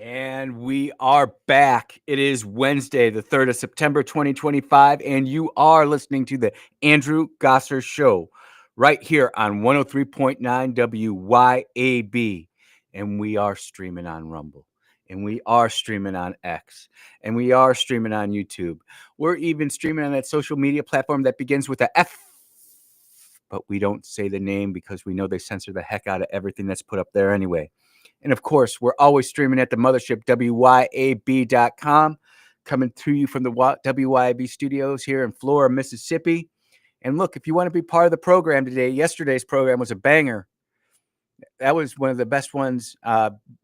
And we are back. It is Wednesday, the 3rd of September, 2025, and you are listening to the Andrew Gosser Show right here on 103.9 WYAB. And we are streaming on Rumble, and we are streaming on X, and we are streaming on YouTube. We're even streaming on that social media platform that begins with a F, but we don't say the name because we know they censor the heck out of everything that's put up there anyway. And of course, we're always streaming at the mothership, WYAB.com, coming to you from the WYAB studios here in Flora, Mississippi. And look, if you want to be part of the program today, yesterday's program was a banger. That was one of the best ones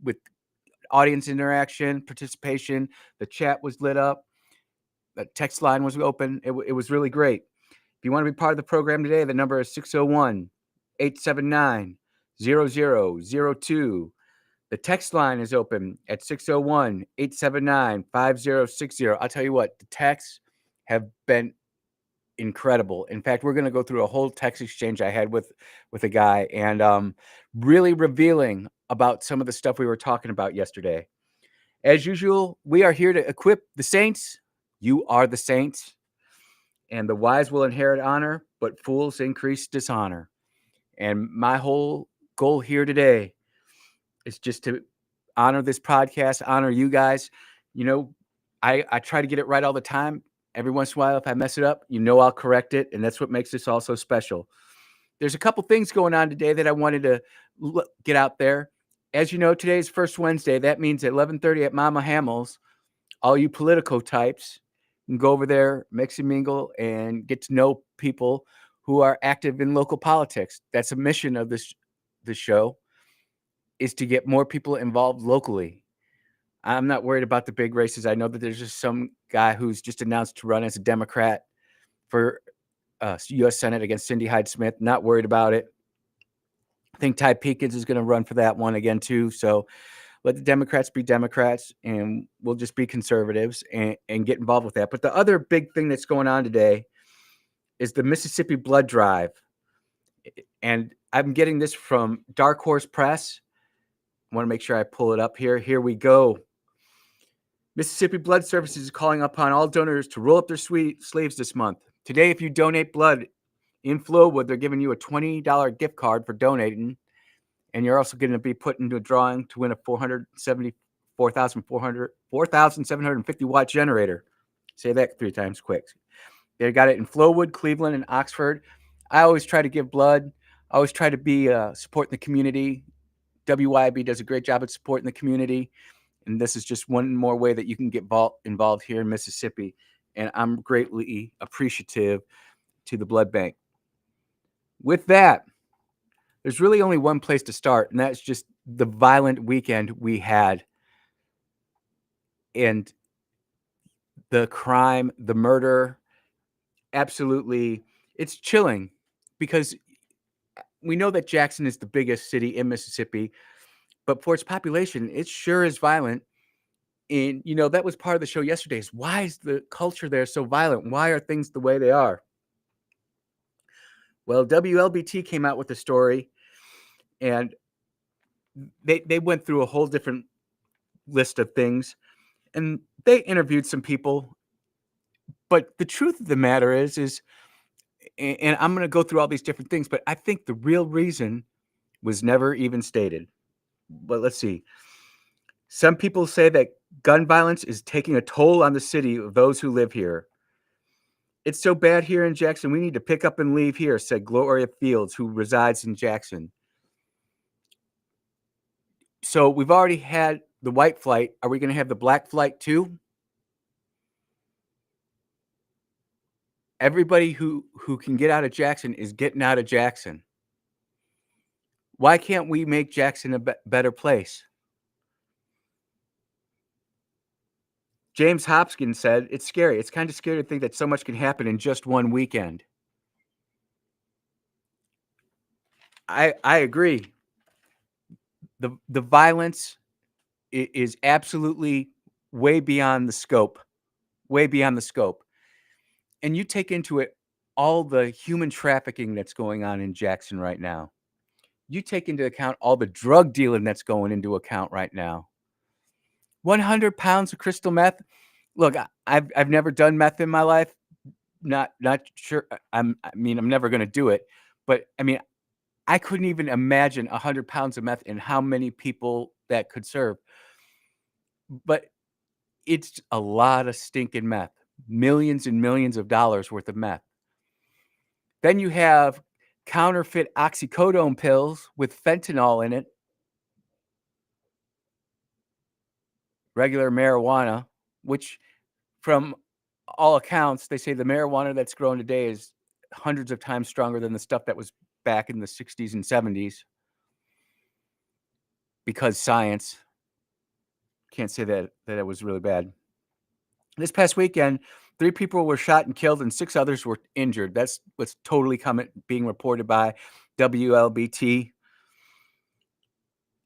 with audience interaction, participation. The chat was lit up. The text line was open. It was really great. If you want to be part of the program today, the number is 601 879 0002. The text line is open at 601 879 5060. I'll tell you what, the texts have been incredible. In fact, we're going to go through a whole text exchange I had with a guy and really revealing about some of the stuff we were talking about yesterday. As usual, we are here to equip the saints. You are the saints. And the wise will inherit honor, but fools increase dishonor. And my whole goal here today is just to honor this podcast, honor you guys. You know, I try to get it right all the time. Every once in a while, if I mess it up, I'll correct it. And that's what makes this all so special. There's a couple things going on today that I wanted to get out there. As you know, today is First Wednesday. That means at 11:30 at Mama Hamill's, all you politico types can go over there, mix and mingle, and get to know people who are active in local politics. That's a mission of this show, is to get more people involved locally. I'm not worried about the big races. I know that there's just some guy who's just announced to run as a Democrat for U.S. Senate against Cindy Hyde-Smith. Not worried about it. I think Ty Peekins is going to run for that one again, too. So let the Democrats be Democrats, and we'll just be conservatives and get involved with that. But the other big thing that's going on today is the Mississippi Blood Drive. And I'm getting this from Dark Horse Press. I want to make sure I pull it up here. Here we go. Mississippi Blood Services is calling upon all donors to roll up their sleeves this month. Today, if you donate blood in Flowood, they're giving you a $20 gift card for donating. And you're also going to be put into a drawing to win a 4,750 watt generator. Say that 3 times quick. They got it in Flowood, Cleveland, and Oxford. I always try to give blood. I always try to be supporting the community. WYB does a great job at supporting the community. And this is just one more way that you can get involved here in Mississippi. And I'm greatly appreciative to the blood bank. With that, there's really only one place to start, and that's just the violent weekend we had. And the crime, the murder, absolutely, it's chilling because we know that Jackson is the biggest city in Mississippi, but for its population, it sure is violent. And, that was part of the show yesterday is why is the culture there so violent? Why are things the way they are? Well, WLBT came out with a story, and they went through a whole different list of things, and they interviewed some people. But the truth of the matter is, and I'm going to go through all these different things, but I think the real reason was never even stated. But let's see. Some people say that gun violence is taking a toll on the city of those who live here. It's so bad here in Jackson, we need to pick up and leave here, said Gloria Fields, who resides in Jackson. So we've already had the white flight. Are we going to have the black flight too? Everybody who can get out of Jackson is getting out of Jackson. Why can't we make Jackson a better place? James Hopkins said, it's scary. It's kind of scary to think that so much can happen in just one weekend. I agree. The violence is absolutely way beyond the scope. Way beyond the scope. And you take into it all the human trafficking that's going on in Jackson right now. You take into account all the drug dealing that's going into account right now. 100 pounds of crystal meth. Look, I've never done meth in my life. Not sure. I'm never going to do it. But I mean, I couldn't even imagine 100 pounds of meth and how many people that could serve. But it's a lot of stinking meth, millions and millions of dollars worth of meth. Then you have counterfeit oxycodone pills with fentanyl in it, regular marijuana, which from all accounts, they say the marijuana that's grown today is hundreds of times stronger than the stuff that was back in the 60s and 70s because science. Can't say that it was really bad. This past weekend, 3 people were shot and killed and 6 others were injured. That's what's totally being reported by WLBT.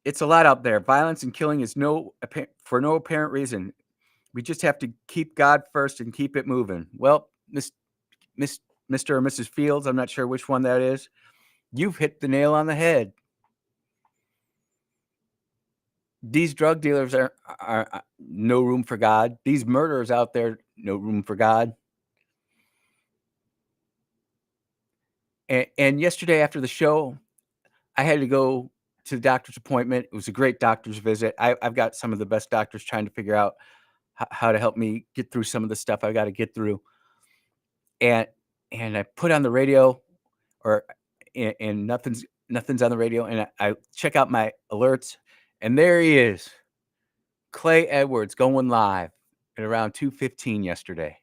It's a lot out there. Violence and killing is for no apparent reason. We just have to keep God first and keep it moving. Well, Mr. or Mrs. Fields, I'm not sure which one that is. You've hit the nail on the head. These drug dealers are no room for God. These murderers out there, no room for God. And yesterday after the show, I had to go to the doctor's appointment. It was a great doctor's visit. I've got some of the best doctors trying to figure out how to help me get through some of the stuff I got to get through. And I put on the radio, and nothing's on the radio, and I check out my alerts, and there he is, Clay Edwards, going live at around 2:15 yesterday.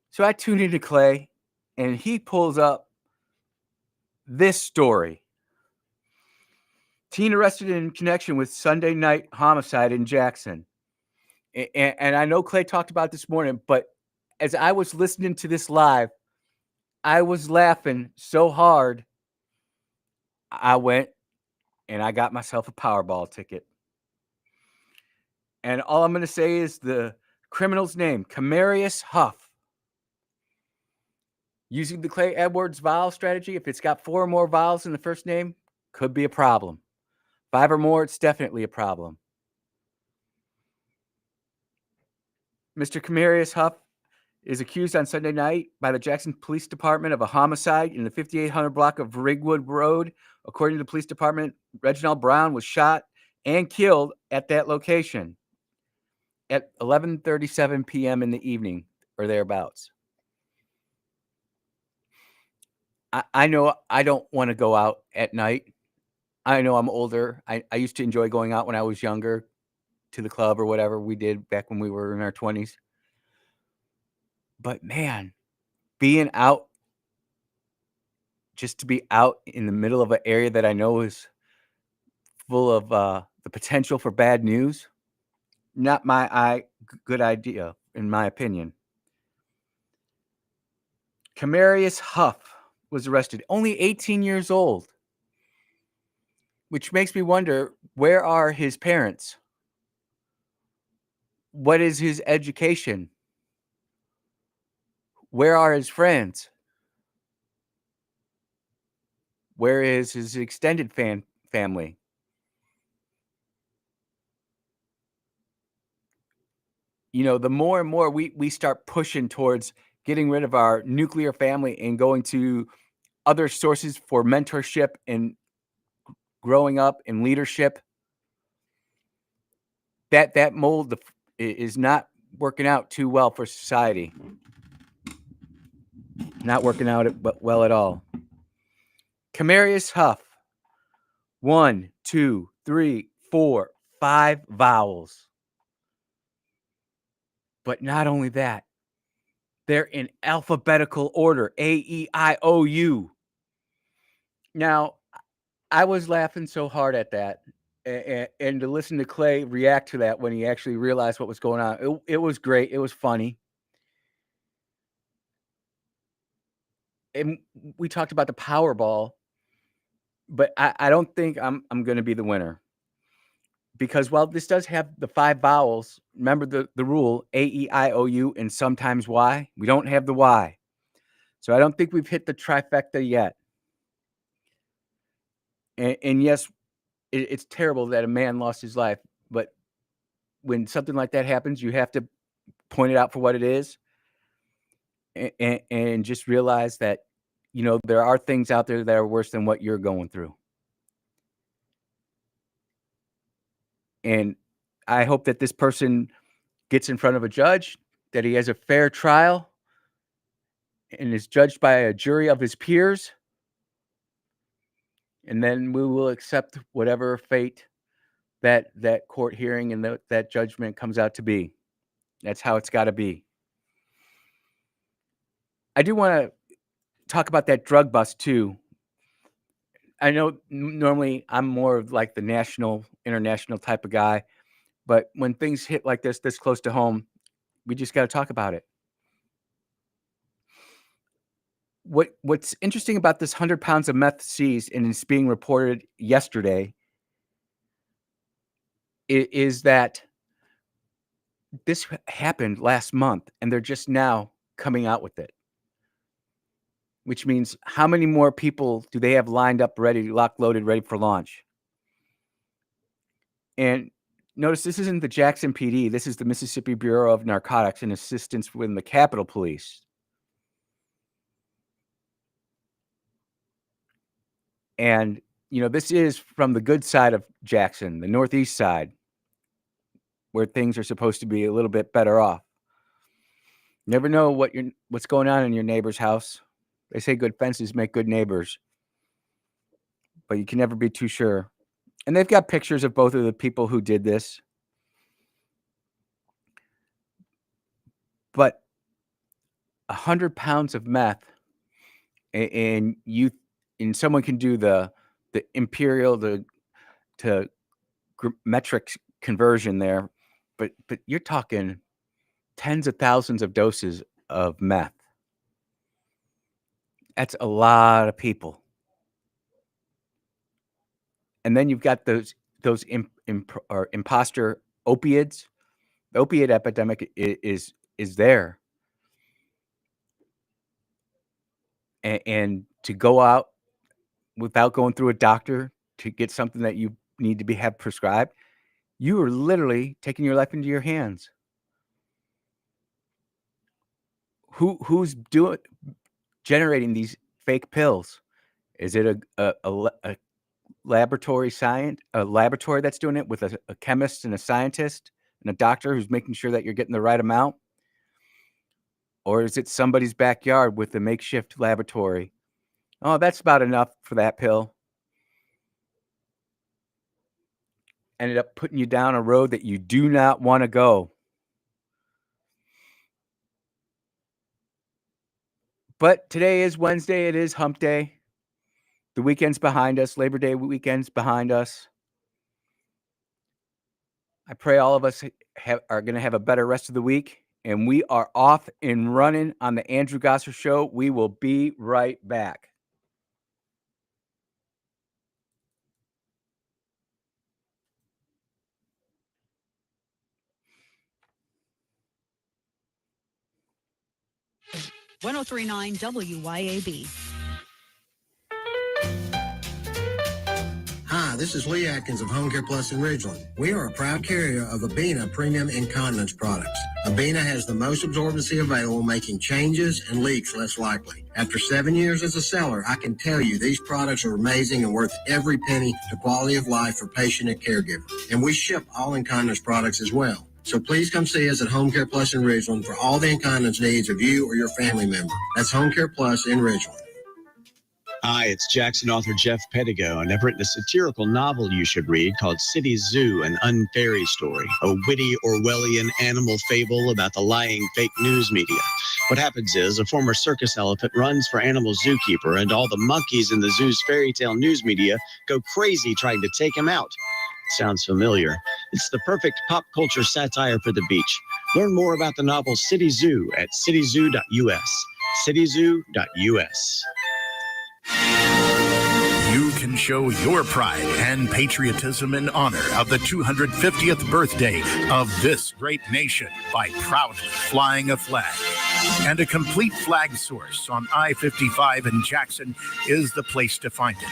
So I tune into Clay, and he pulls up this story. Teen arrested in connection with Sunday night homicide in Jackson. And I know Clay talked about this morning, but as I was listening to this live, I was laughing so hard, I went and I got myself a Powerball ticket. And all I'm going to say is the criminal's name, Camarius Huff. Using the Clay Edwards vowel strategy, if it's got 4 or more vowels in the first name, could be a problem. 5 or more, it's definitely a problem. Mr. Camarius Huff is accused on Sunday night by the Jackson Police Department of a homicide in the 5800 block of Rigwood Road. According to the police department, Reginald Brown was shot and killed at that location at 11:37 p.m. in the evening or thereabouts. I know I don't want to go out at night. I know I'm older. I used to enjoy going out when I was younger to the club or whatever we did back when we were in our 20s. But man, being out, just to be out in the middle of an area that I know is full of the potential for bad news, not good idea, in my opinion. Camarius Huff was arrested, only 18 years old, which makes me wonder, where are his parents? What is his education? Where are his friends? Where is his extended family? You know, the more and more we start pushing towards getting rid of our nuclear family and going to other sources for mentorship and growing up in leadership, that mold is not working out too well for society. Not working out well at all. Camarius Huff, 1, 2, 3, 4, 5 vowels. But not only that, they're in alphabetical order, A-E-I-O-U. Now, I was laughing so hard at that, and to listen to Clay react to that when he actually realized what was going on, it was great. It was funny. And we talked about the Powerball, but I don't think I'm going to be the winner. Because while this does have the 5 vowels, remember the rule, A-E-I-O-U and sometimes Y? We don't have the Y. So I don't think we've hit the trifecta yet. And yes, it's terrible that a man lost his life, but when something like that happens, you have to point it out for what it is, and just realize that, there are things out there that are worse than what you're going through. And I hope that this person gets in front of a judge, that he has a fair trial, and is judged by a jury of his peers. And then we will accept whatever fate that court hearing and that judgment comes out to be. That's how it's got to be. I do want to talk about that drug bust too. I know normally I'm more of like the national, international type of guy, but when things hit like this close to home, we just got to talk about it. What's interesting about this 100 pounds of meth seized and it's being reported yesterday is that this happened last month and they're just now coming out with it. Which means how many more people do they have lined up, ready, locked, loaded, ready for launch? And notice this isn't the Jackson PD. This is the Mississippi Bureau of Narcotics in assistance with the Capitol Police. And, this is from the good side of Jackson, the northeast side, where things are supposed to be a little bit better off. Never know what's going on in your neighbor's house. They say good fences make good neighbors, but you can never be too sure. And they've got pictures of both of the people who did this. But 100 pounds of meth, and someone can do the imperial to metric conversion there, but you're talking tens of thousands of doses of meth. That's a lot of people. And then you've got those imposter opiates. The opiate epidemic is there. And to go out without going through a doctor to get something that you need to have prescribed, you are literally taking your life into your hands. Who's generating these fake pills? Is it a laboratory that's doing it with a chemist and a scientist and a doctor who's making sure that you're getting the right amount? Or is it somebody's backyard with a makeshift laboratory? Oh, that's about enough for that pill. Ended up putting you down a road that you do not want to go. But today is Wednesday. It is hump day. The weekend's behind us. Labor Day weekend's behind us. I pray all of us are going to have a better rest of the week. And we are off and running on the Andrew Gosser Show. We will be right back. .1039 WYAB. Hi, this is Lee Atkins of Home Care Plus in Ridgeland. We are a proud carrier of Abena Premium Incontinence products. Abena has the most absorbency available, making changes and leaks less likely. After 7 years as a seller, I can tell you these products are amazing and worth every penny to quality of life for patient and caregiver. And we ship all incontinence products as well. So please come see us at Home Care Plus in Ridgeland for all the incontinence needs of you or your family member. That's Home Care Plus in Ridgeland. Hi, it's Jackson author Jeff Pettigo, and I've written a satirical novel you should read called City Zoo, an Unfairy Story, a witty Orwellian animal fable about the lying fake news media. What happens is a former circus elephant runs for animal zookeeper, and all the monkeys in the zoo's fairy tale news media go crazy trying to take him out. Sounds familiar. It's the perfect pop culture satire for the beach. Learn more about the novel City Zoo at cityzoo.us. cityzoo.us. You can can show your pride and patriotism in honor of the 250th birthday of this great nation by proudly flying a flag. And a complete flag source on I-55 in Jackson is the place to find it.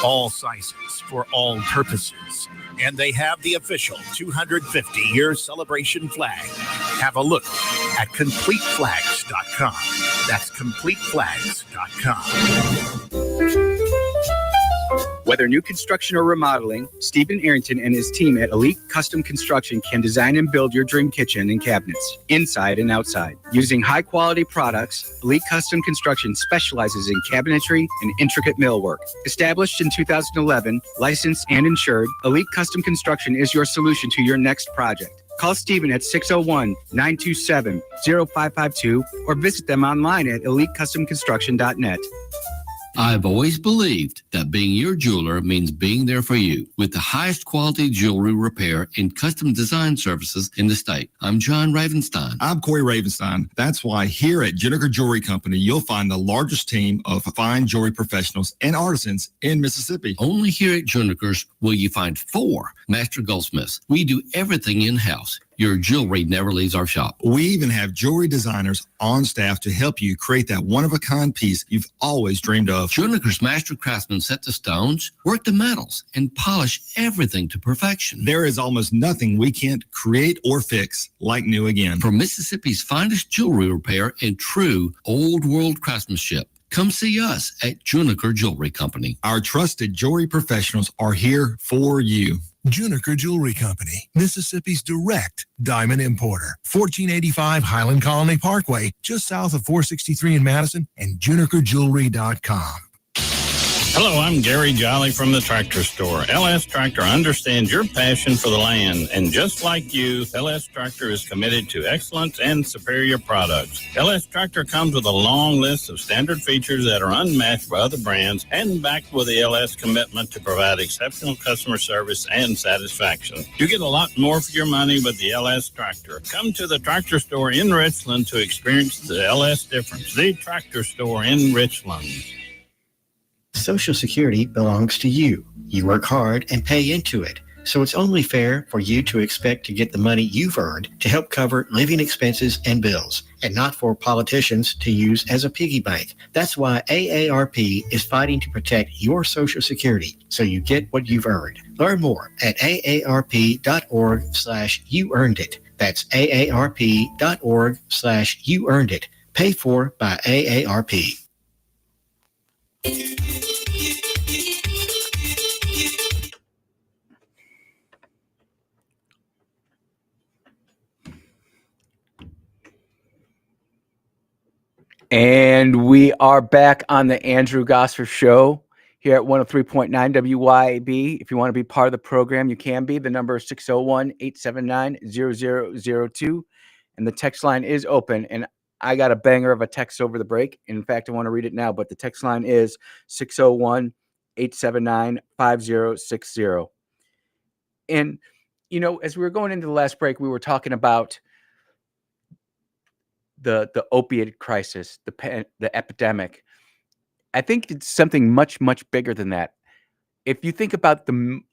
All sizes for all purposes. And they have the official 250-year celebration flag. Have a look at CompleteFlags.com. That's CompleteFlags.com. Whether new construction or remodeling, Stephen Arrington and his team at Elite Custom Construction can design and build your dream kitchen and cabinets, inside and outside. Using high-quality products, Elite Custom Construction specializes in cabinetry and intricate millwork. Established in 2011, licensed and insured, Elite Custom Construction is your solution to your next project. Call Stephen at 601-927-0552 or visit them online at elitecustomconstruction.net. I've always believed that being your jeweler means being there for you with the highest quality jewelry repair and custom design services in the state. I'm John Ravenstein. I'm Corey Ravenstein. That's why here at Juniker Jewelry Company, you'll find the largest team of fine jewelry professionals and artisans in Mississippi. Only here at Juniker's will you find 4 master goldsmiths. We do everything in-house. Your jewelry never leaves our shop. We even have jewelry designers on staff to help you create that one-of-a-kind piece you've always dreamed of. Juniker's master craftsmen set the stones, work the metals, and polish everything to perfection. There is almost nothing we can't create or fix like new again. For Mississippi's finest jewelry repair and true old-world craftsmanship, come see us at Juniker Jewelry Company. Our trusted jewelry professionals are here for you. Juniker Jewelry Company, Mississippi's direct diamond importer. 1485 Highland Colony Parkway, just south of 463 in Madison, and junikerjewelry.com. Hello, I'm Gary Jolly from the Tractor Store. LS Tractor understands your passion for the land, and just like you, LS Tractor is committed to excellence and superior products. LS Tractor comes with a long list of standard features that are unmatched by other brands and backed with the LS commitment to provide exceptional customer service and satisfaction. You get a lot more for your money with the LS Tractor. Come to the Tractor Store in Richland to experience the LS difference. The Tractor Store in Richland. Social Security belongs to you. You work hard and pay into it. So it's only fair for you to expect to get the money you've earned to help cover living expenses and bills, and not for politicians to use as a piggy bank. That's why AARP is fighting to protect your Social Security so you get what you've earned. Learn more at aarp.org/youearnedit. That's aarp.org/youearnedit. Paid for by AARP. And we are back on the Andrew Gosser Show here at 103.9 WYAB. If you want to be part of the program, you can be. The number is 601-879-0002. And the text line is open. And I got a banger of a text over the break. In fact, I want to read it now. But the text line is 601-879-5060. And, you know, as we were going into the last break, we were talking about the opiate crisis, the epidemic. I think it's something much, much bigger than that. If you think about the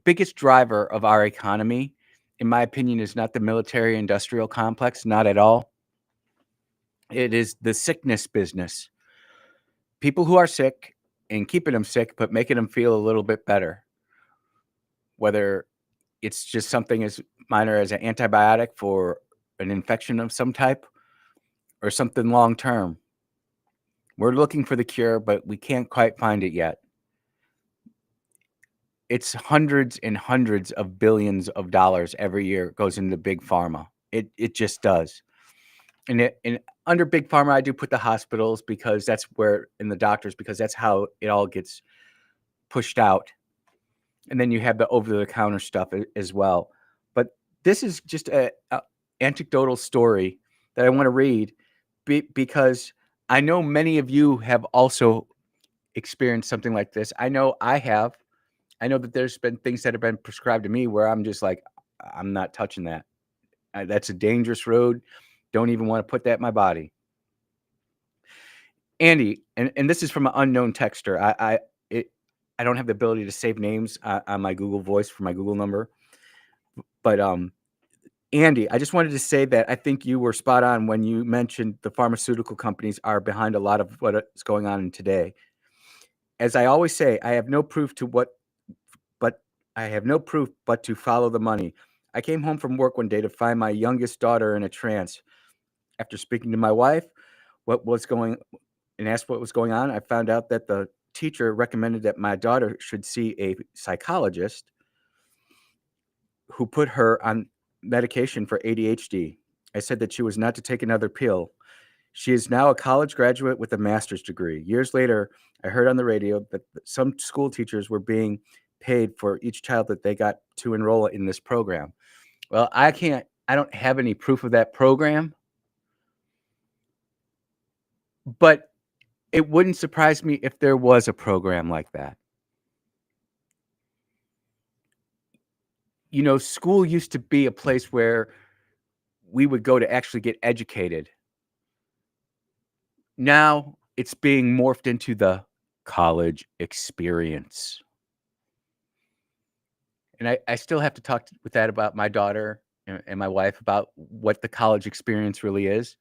biggest driver of our economy, in my opinion, is not the military-industrial complex, not at all. It is the sickness business. People who are sick and keeping them sick, but making them feel a little bit better. Whether it's just something as minor as an antibiotic for an infection of some type, or something long-term. We're looking for the cure, but we can't quite find it yet. It's hundreds and hundreds of billions of dollars every year goes into big pharma. It just does. And under big pharma, I do put the hospitals because that's where, and the doctors, because that's how it all gets pushed out. And then you have the over-the-counter stuff as well. But this is just a anecdotal story that I want to read because I know many of you have also experienced something like this. I know I have. I know that there's been things that have been prescribed to me where I'm just like, I'm not touching that. That's a dangerous road. Don't even want to put that in my body. Andy, and this is from an unknown texter. I don't have the ability to save names on my Google Voice for my Google number. But Andy, I just wanted to say that I think you were spot on when you mentioned the pharmaceutical companies are behind a lot of what is going on today. As I always say, I have no proof but to follow the money. I came home from work one day to find my youngest daughter in a trance. After speaking to my wife, asked what was going on, I found out that the teacher recommended that my daughter should see a psychologist who put her on medication for ADHD. I said that she was not to take another pill. She is now a college graduate with a master's degree. Years later, I heard on the radio that some school teachers were being paid for each child that they got to enroll in this program. Well, I don't have any proof of that program, but it wouldn't surprise me if there was a program like that. You know, school used to be a place where we would go to actually get educated. Now it's being morphed into the college experience. And I still have to talk with that about my daughter and my wife about what the college experience really is.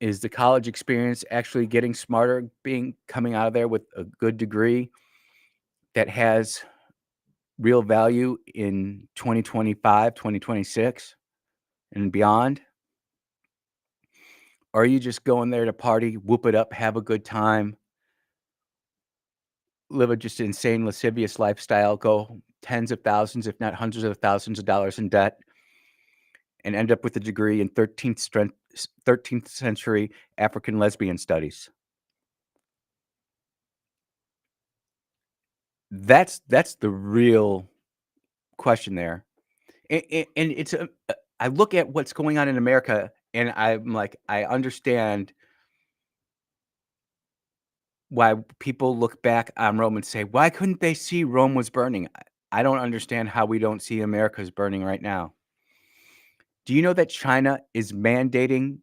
Is the college experience actually getting smarter, coming out of there with a good degree that has real value in 2025, 2026 and beyond? Or are you just going there to party, whoop it up, have a good time, live a just insane lascivious lifestyle, go tens of thousands, if not hundreds of thousands of dollars in debt, and end up with a degree in 13th century African lesbian studies? That's the real question there. And it's I look at what's going on in America and I'm like, I understand why people look back on Rome and say, why couldn't they see Rome was burning? I don't understand how we don't see America's burning right now. Do you know that China is mandating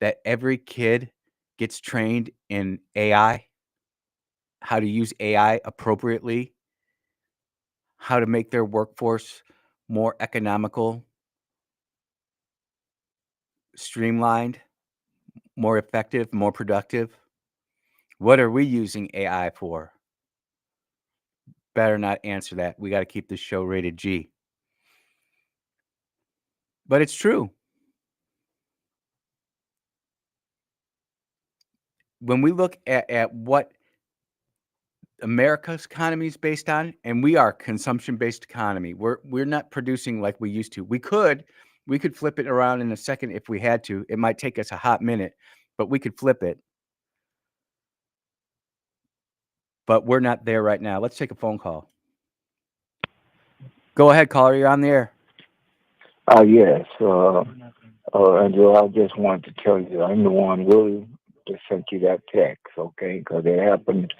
that every kid gets trained in AI, how to use AI appropriately, how to make their workforce more economical, streamlined, more effective, more productive? What are we using AI for? Better not answer that. We got to keep this show rated G. But it's true. When we look at what America's economy is based on, and we are a consumption-based economy. We're not producing like we used to. We could flip it around in a second if we had to. It might take us a hot minute, but we could flip it. But we're not there right now. Let's take a phone call. Go ahead, caller. You're on the air. Yes. Angela, I just wanted to tell you, I'm the one really that sent you that text, okay? Because it happened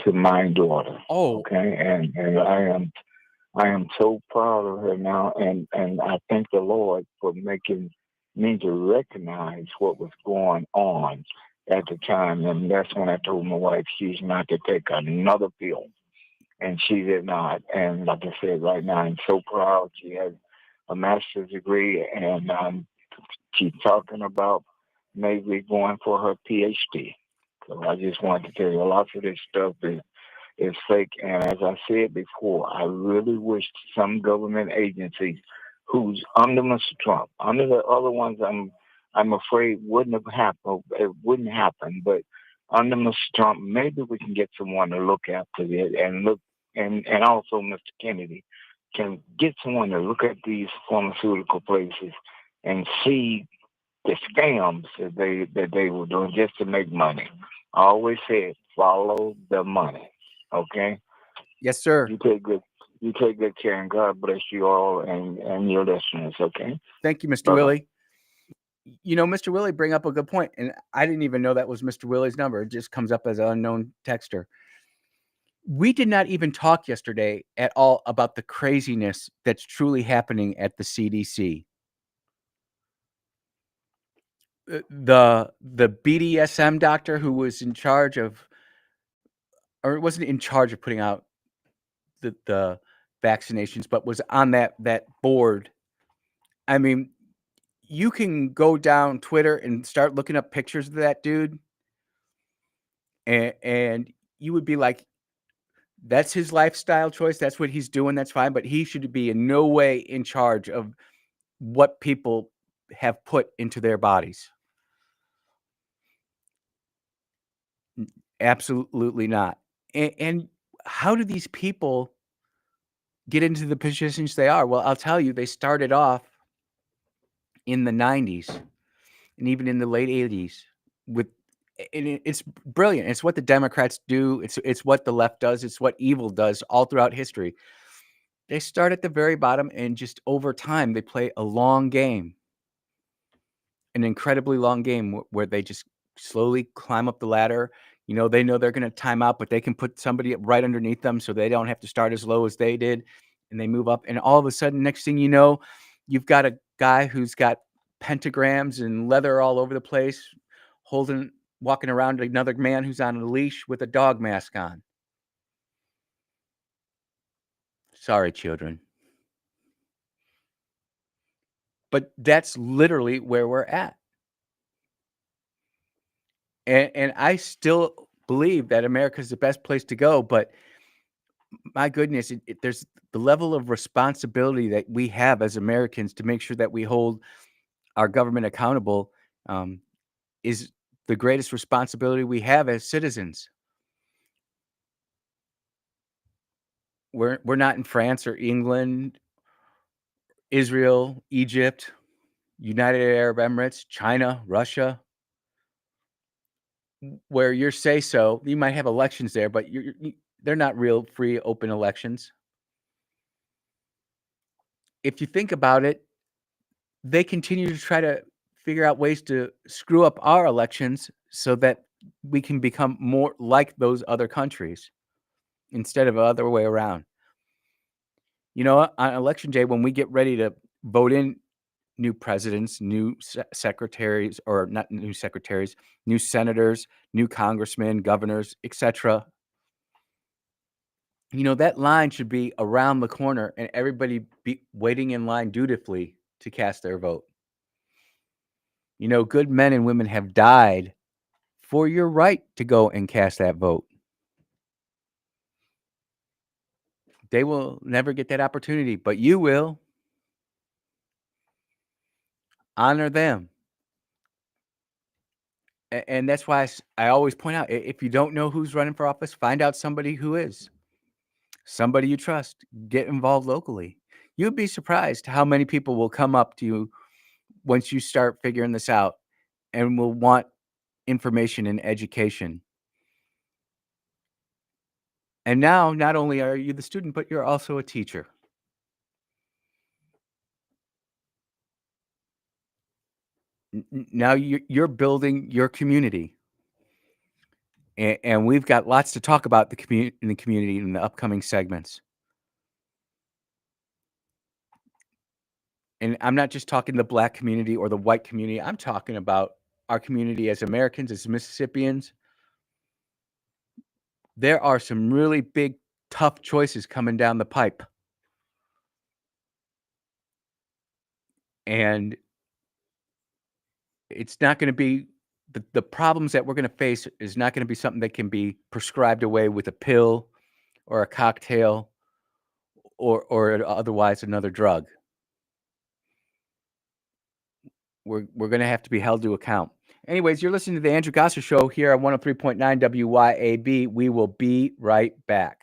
to my daughter. Oh. Okay, and I am so proud of her now, and I thank the Lord for making me to recognize what was going on at the time, and that's when I told my wife she's not to take another pill, and she did not. And like I said, right now I'm so proud. She has a master's degree, and she's talking about maybe going for her PhD. So I just wanted to tell you, a lot of this stuff is fake. And as I said before, I really wish some government agencies who's under Mr. Trump, under the other ones, I'm afraid wouldn't have happened. It wouldn't happen. But under Mr. Trump, maybe we can get someone to look after it and look, and also Mr. Kennedy can get someone to look at these pharmaceutical places and see the scams that they were doing just to make money. I always said, follow the money. Okay. Yes, sir. You take good care, and God bless you all and your listeners. Okay. Thank you, Mr. Bye-bye. Willie. You know, Mr. Willie bring up a good point, and I didn't even know that was Mr. Willie's number. It just comes up as an unknown texter. We did not even talk yesterday at all about the craziness that's truly happening at the CDC. the BDSM doctor who was in charge of, or wasn't in charge of putting out the vaccinations, but was on that board. I mean, you can go down Twitter and start looking up pictures of that dude, and you would be like, that's his lifestyle choice. That's what he's doing. That's fine. But he should be in no way in charge of what people have put into their bodies. Absolutely not. And how do these people get into the positions they are? Well, I'll tell you, they started off in the 90s and even in the late 80s with, and it's brilliant. It's what the Democrats do. It's what the left does. It's what evil does all throughout history. They start at the very bottom, and just over time, they play a long game, an incredibly long game where they just slowly climb up the ladder. They know they're going to time out, but they can put somebody right underneath them so they don't have to start as low as they did, and they move up. And all of a sudden, next thing you know, you've got a guy who's got pentagrams and leather all over the place, walking around another man who's on a leash with a dog mask on. Sorry, children. But that's literally where we're at. And I still believe that America is the best place to go, but my goodness, there's the level of responsibility that we have as Americans to make sure that we hold our government accountable, is the greatest responsibility we have as citizens. We're not in France or England, Israel, Egypt, United Arab Emirates, China, Russia, where your say so. You might have elections there, but they're not real free, open elections. If you think about it, they continue to try to figure out ways to screw up our elections so that we can become more like those other countries instead of the other way around. On election day, when we get ready to vote in new presidents, new secretaries, or not new secretaries, new senators, new congressmen, governors, etc., that line should be around the corner and everybody be waiting in line dutifully to cast their vote. Good men and women have died for your right to go and cast that vote. They will never get that opportunity, but you will. Honor them. And that's why I always point out, if you don't know who's running for office, find out somebody who is. Somebody you trust. Get involved locally. You'd be surprised how many people will come up to you once you start figuring this out and will want information and education. And now, not only are you the student, but you're also a teacher. Now you're building your community. And we've got lots to talk about in the community in the upcoming segments. And I'm not just talking the Black community or the white community. I'm talking about our community as Americans, as Mississippians. There are some really big, tough choices coming down the pipe. And it's not going to be the problems that we're going to face is not going to be something that can be prescribed away with a pill or a cocktail or otherwise another drug. We're going to have to be held to account. Anyways, you're listening to the Andrew Gosser Show here on 103.9 WYAB. We will be right back.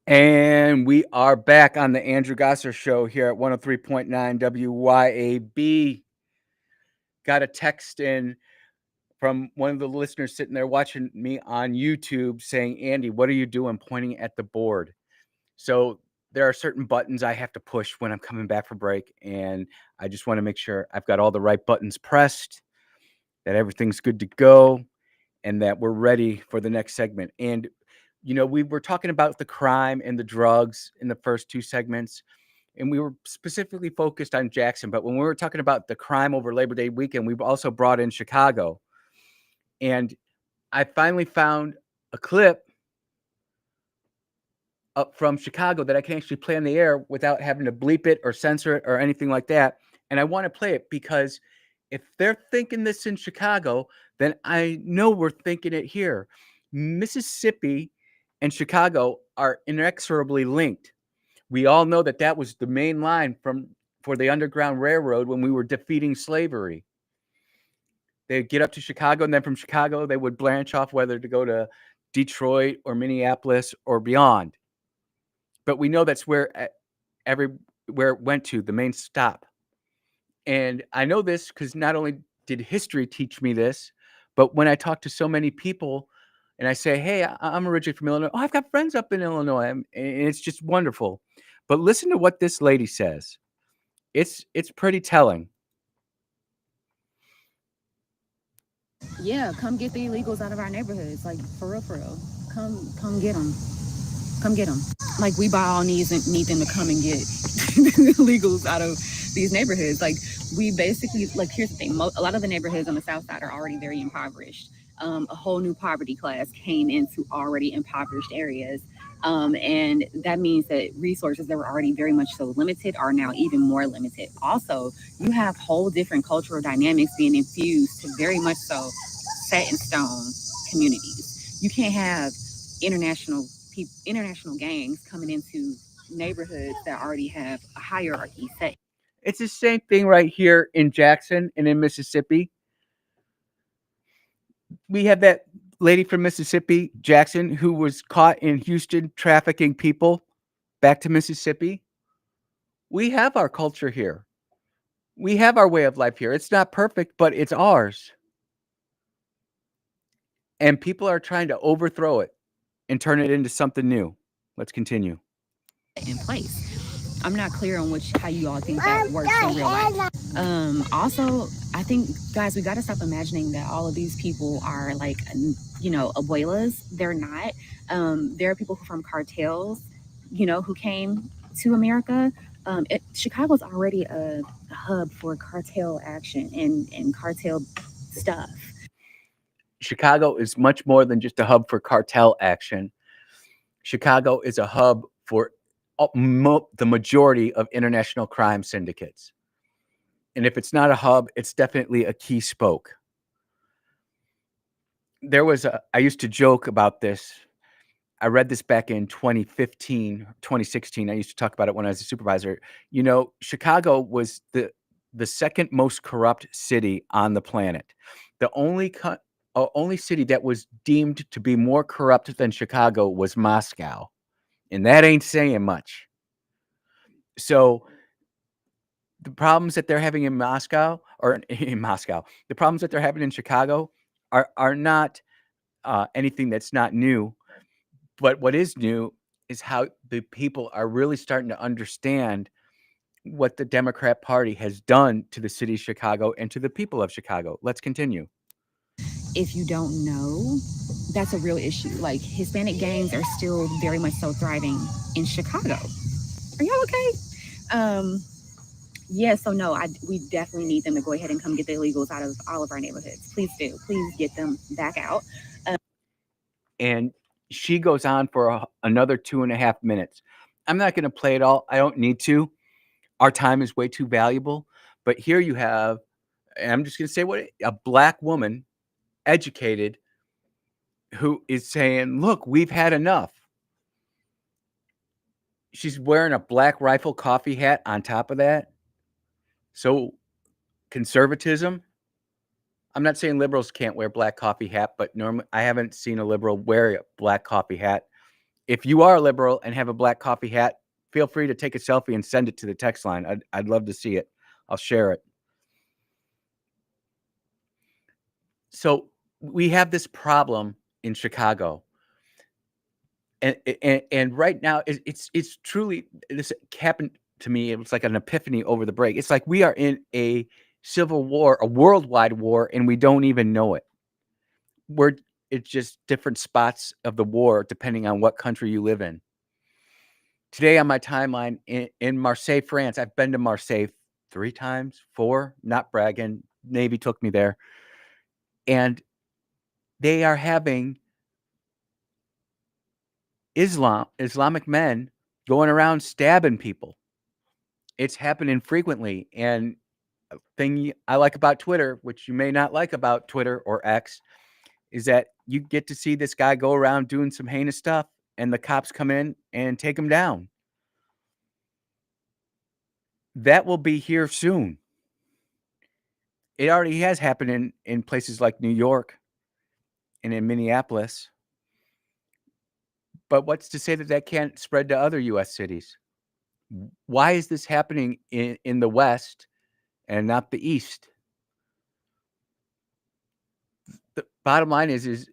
And we are back on the Andrew Gosser Show here at 103.9 WYAB. Got a text in from one of the listeners sitting there watching me on YouTube saying, Andy, what are you doing pointing at the board? So there are certain buttons I have to push when I'm coming back for break. And I just want to make sure I've got all the right buttons pressed, that everything's good to go, and that we're ready for the next segment. And we were talking about the crime and the drugs in the first two segments, and we were specifically focused on Jackson. But when we were talking about the crime over Labor Day weekend, we've also brought in Chicago. And I finally found a clip up from Chicago that I can actually play on the air without having to bleep it or censor it or anything like that. And I want to play it because if they're thinking this in Chicago, then I know we're thinking it here. Mississippi and Chicago are inexorably linked. We all know that that was the main line for the Underground Railroad when we were defeating slavery. They'd get up to Chicago, and then from Chicago, they would branch off whether to go to Detroit or Minneapolis or beyond. But we know that's where it went to, the main stop. And I know this because not only did history teach me this, but when I talk to so many people and I say, hey, I'm originally from Illinois. Oh, I've got friends up in Illinois. And it's just wonderful. But listen to what this lady says. It's pretty telling. Yeah, come get the illegals out of our neighborhoods. Like, for real, for real. Come get them. come get them. Like, we by all needs need them to come and get illegals out of these neighborhoods. Like, we basically, like, here's the thing. A lot of the neighborhoods on the south side are already very impoverished. A whole new poverty class came into already impoverished areas. And that means that resources that were already very much so limited are now even more limited. Also, you have whole different cultural dynamics being infused to very much so set in stone communities. You can't have international gangs coming into neighborhoods that already have a hierarchy set. It's the same thing right here in Jackson and in Mississippi. We have that lady from Mississippi, Jackson, who was caught in Houston trafficking people back to Mississippi. We have our culture here. We have our way of life here. It's not perfect, but it's ours. And people are trying to overthrow it and turn it into something new. Let's continue. In place. I'm not clear on how you all think that works in real life. Also, I think, guys, we got to stop imagining that all of these people are like, abuelas. They're not. There are people from cartels, who came to America. Chicago's already a hub for cartel action and cartel stuff. Chicago is much more than just a hub for cartel action. Chicago is a hub for the majority of international crime syndicates. And if it's not a hub, it's definitely a key spoke. I used to joke about this. I read this back in 2015, 2016. I used to talk about it when I was a supervisor. Chicago was the second most corrupt city on the planet. The only city that was deemed to be more corrupt than Chicago was Moscow. And that ain't saying much. So the problems that they're having in Moscow, the problems that they're having in Chicago are not anything that's not new. But what is new is how the people are really starting to understand what the Democrat Party has done to the city of Chicago and to the people of Chicago. Let's continue. If you don't know, that's a real issue. Like, Hispanic gangs are still very much so thriving in Chicago. Are y'all okay? Yeah, so no, we definitely need them to go ahead and come get the illegals out of all of our neighborhoods. Please do. Please get them back out. And she goes on for another 2.5 minutes. I'm not going to play it all. I don't need to. Our time is way too valuable. But here you have, and I'm just going to say a black woman, educated, who is saying, look, we've had enough. She's wearing a Black Rifle coffee hat on top of that. So conservatism, I'm not saying liberals can't wear black coffee hat, but normally I haven't seen a liberal wear a black coffee hat. If you are a liberal and have a black coffee hat, feel free to take a selfie and send it to the text line. I'd love to see it. I'll share it. So we have this problem in Chicago. And right now it's truly, this happened to me. It was like an epiphany over the break. It's like we are in a civil war, a worldwide war, and we don't even know it. It's just different spots of the war depending on what country you live in. Today on my timeline in Marseille, France, I've been to Marseille 3 times, 4, not bragging. Navy took me there. And they are having Islamic men going around stabbing people. It's happening frequently. And a thing I like about Twitter, which you may not like about Twitter or X, is that you get to see this guy go around doing some heinous stuff and the cops come in and take him down. That will be here soon. It already has happened in places like New York and in Minneapolis. But what's to say that can't spread to other U.S. cities? Why is this happening in the West and not the East? The bottom line is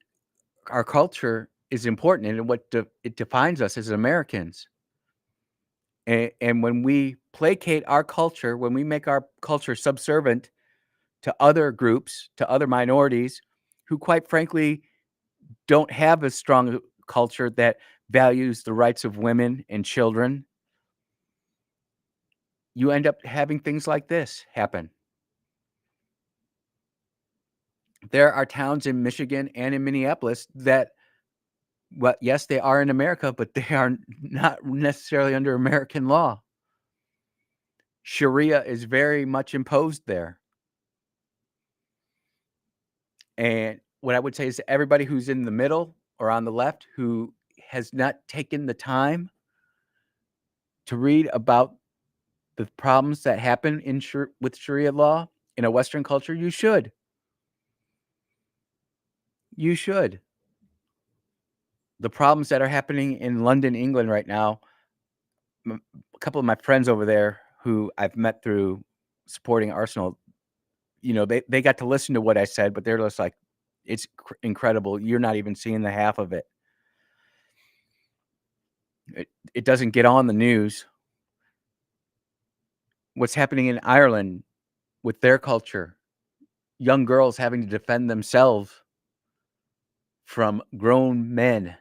our culture is important, and what it defines us as Americans. And when we placate our culture, when we make our culture subservient to other groups, to other minorities, who quite frankly don't have a strong culture that values the rights of women and children, you end up having things like this happen. There are towns in Michigan and in Minneapolis that, well, yes, they are in America, but they are not necessarily under American law. Sharia is very much imposed there. And what I would say is to everybody who's in the middle or on the left who has not taken the time to read about the problems that happen in with Sharia law in a Western culture, you should. You should. The problems that are happening in London, England right now, a couple of my friends over there who I've met through supporting Arsenal, they got to listen to what I said, but they're just like, it's incredible. You're not even seeing the half of it. It doesn't get on the news. What's happening in Ireland with their culture, young girls having to defend themselves from grown men.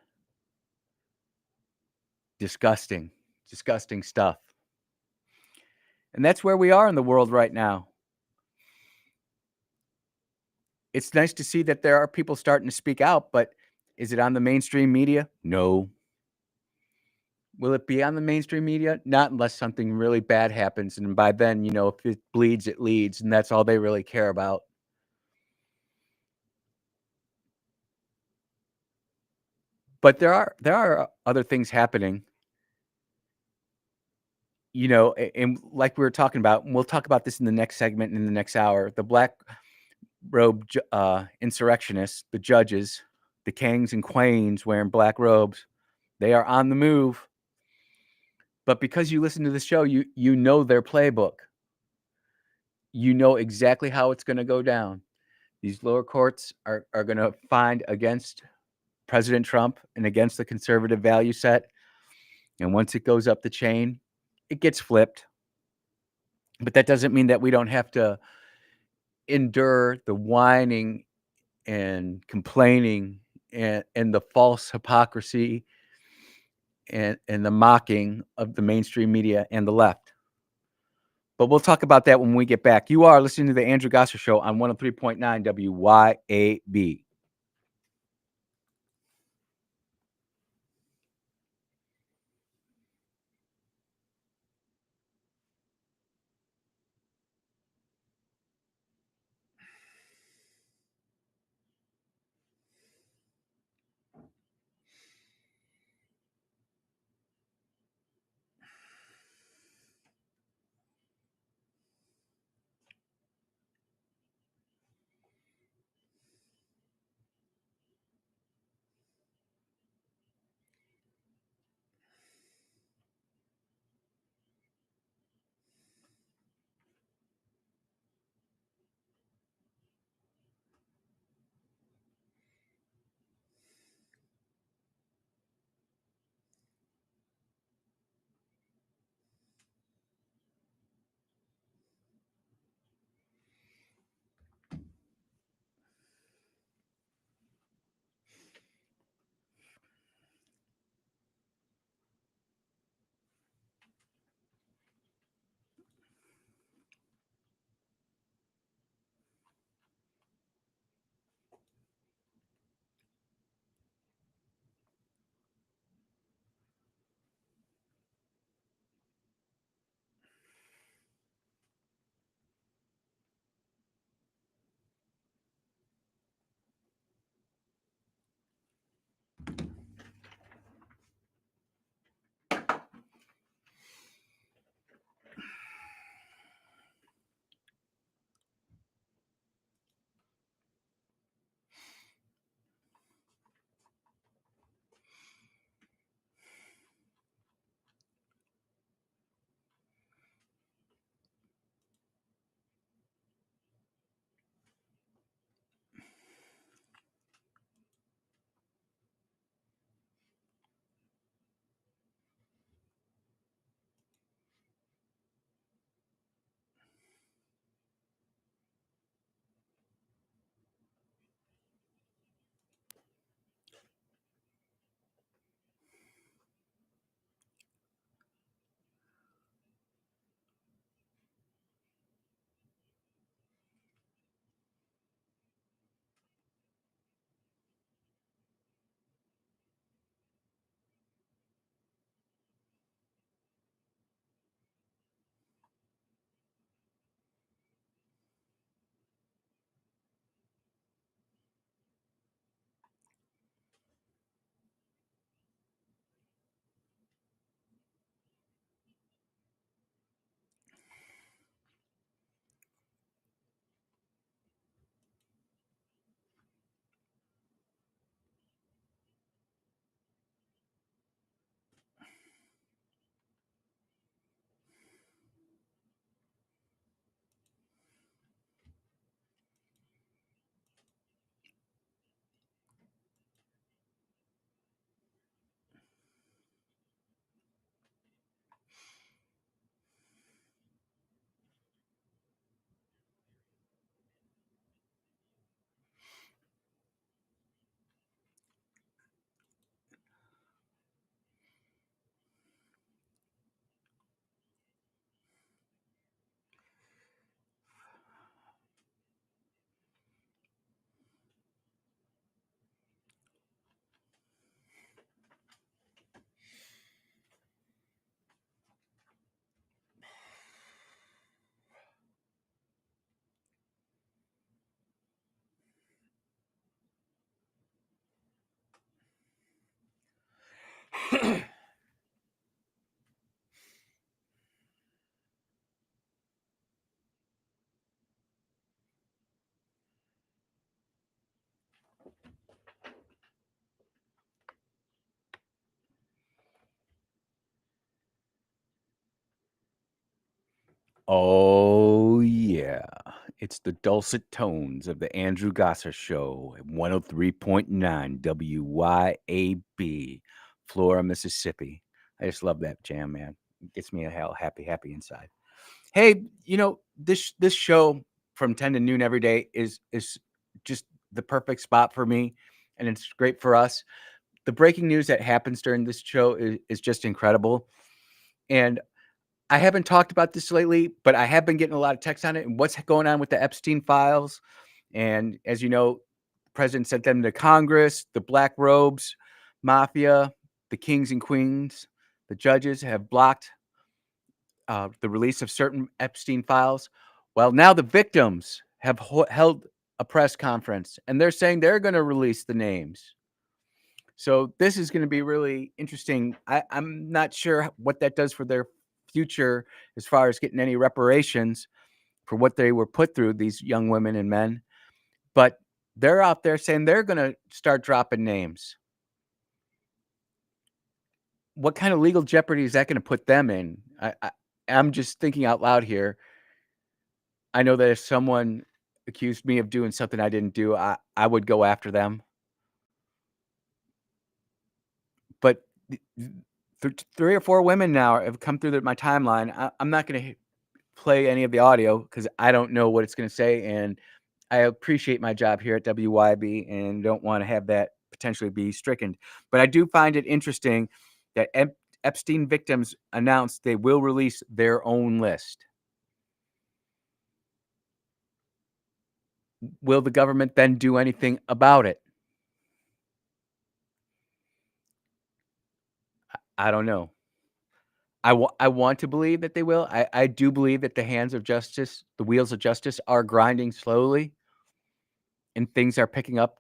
Disgusting stuff. And that's where we are in the world right now. It's nice to see that there are people starting to speak out, but is it on the mainstream media? No. Will it be on the mainstream media? Not unless something really bad happens. And by then, if it bleeds, it leads. And that's all they really care about. But there are other things happening. And like we were talking about, and we'll talk about this in the next segment in the next hour, the black robe insurrectionists, the judges, the kings and queens wearing black robes, they are on the move. But because you listen to the show, you know their playbook. You know exactly how it's going to go down. These lower courts are going to find against President Trump and against the conservative value set. And once it goes up the chain, it gets flipped. But that doesn't mean that we don't have to endure the whining and complaining and the false hypocrisy and the mocking of the mainstream media and the left. But we'll talk about that when we get back. You are listening to the Andrew Gosser Show on 103.9 WYAB. Oh, yeah. It's the dulcet tones of the Andrew Gosser Show at 103.9 WYAB, Flora, Mississippi. I just love that jam, man. It gets me a hell happy inside. Hey, this show from 10 to noon every day is just the perfect spot for me, and it's great for us. The breaking news that happens during this show is just incredible. And I haven't talked about this lately, but I have been getting a lot of texts on it and what's going on with the Epstein files. And as you know, the president sent them to Congress, the black robes, mafia, the kings and queens, the judges have blocked the release of certain Epstein files. Well, now the victims have held a press conference and they're saying they're going to release the names. So this is going to be really interesting. I'm not sure what that does for their future as far as getting any reparations for what they were put through, these young women and men. But they're out there saying they're going to start dropping names. What kind of legal jeopardy is that going to put them in? I'm just thinking out loud here. I know that if someone accused me of doing something I didn't do, I would go after them. But 3 or 4 women now have come through my timeline. I'm not going to play any of the audio because I don't know what it's going to say, and I appreciate my job here at WYB and don't want to have that potentially be stricken. But I do find it interesting that Epstein victims announced they will release their own list. Will the government then do anything about it? I don't know. I want to believe that they will. I do believe that the hands of justice, the wheels of justice are grinding slowly and things are picking up.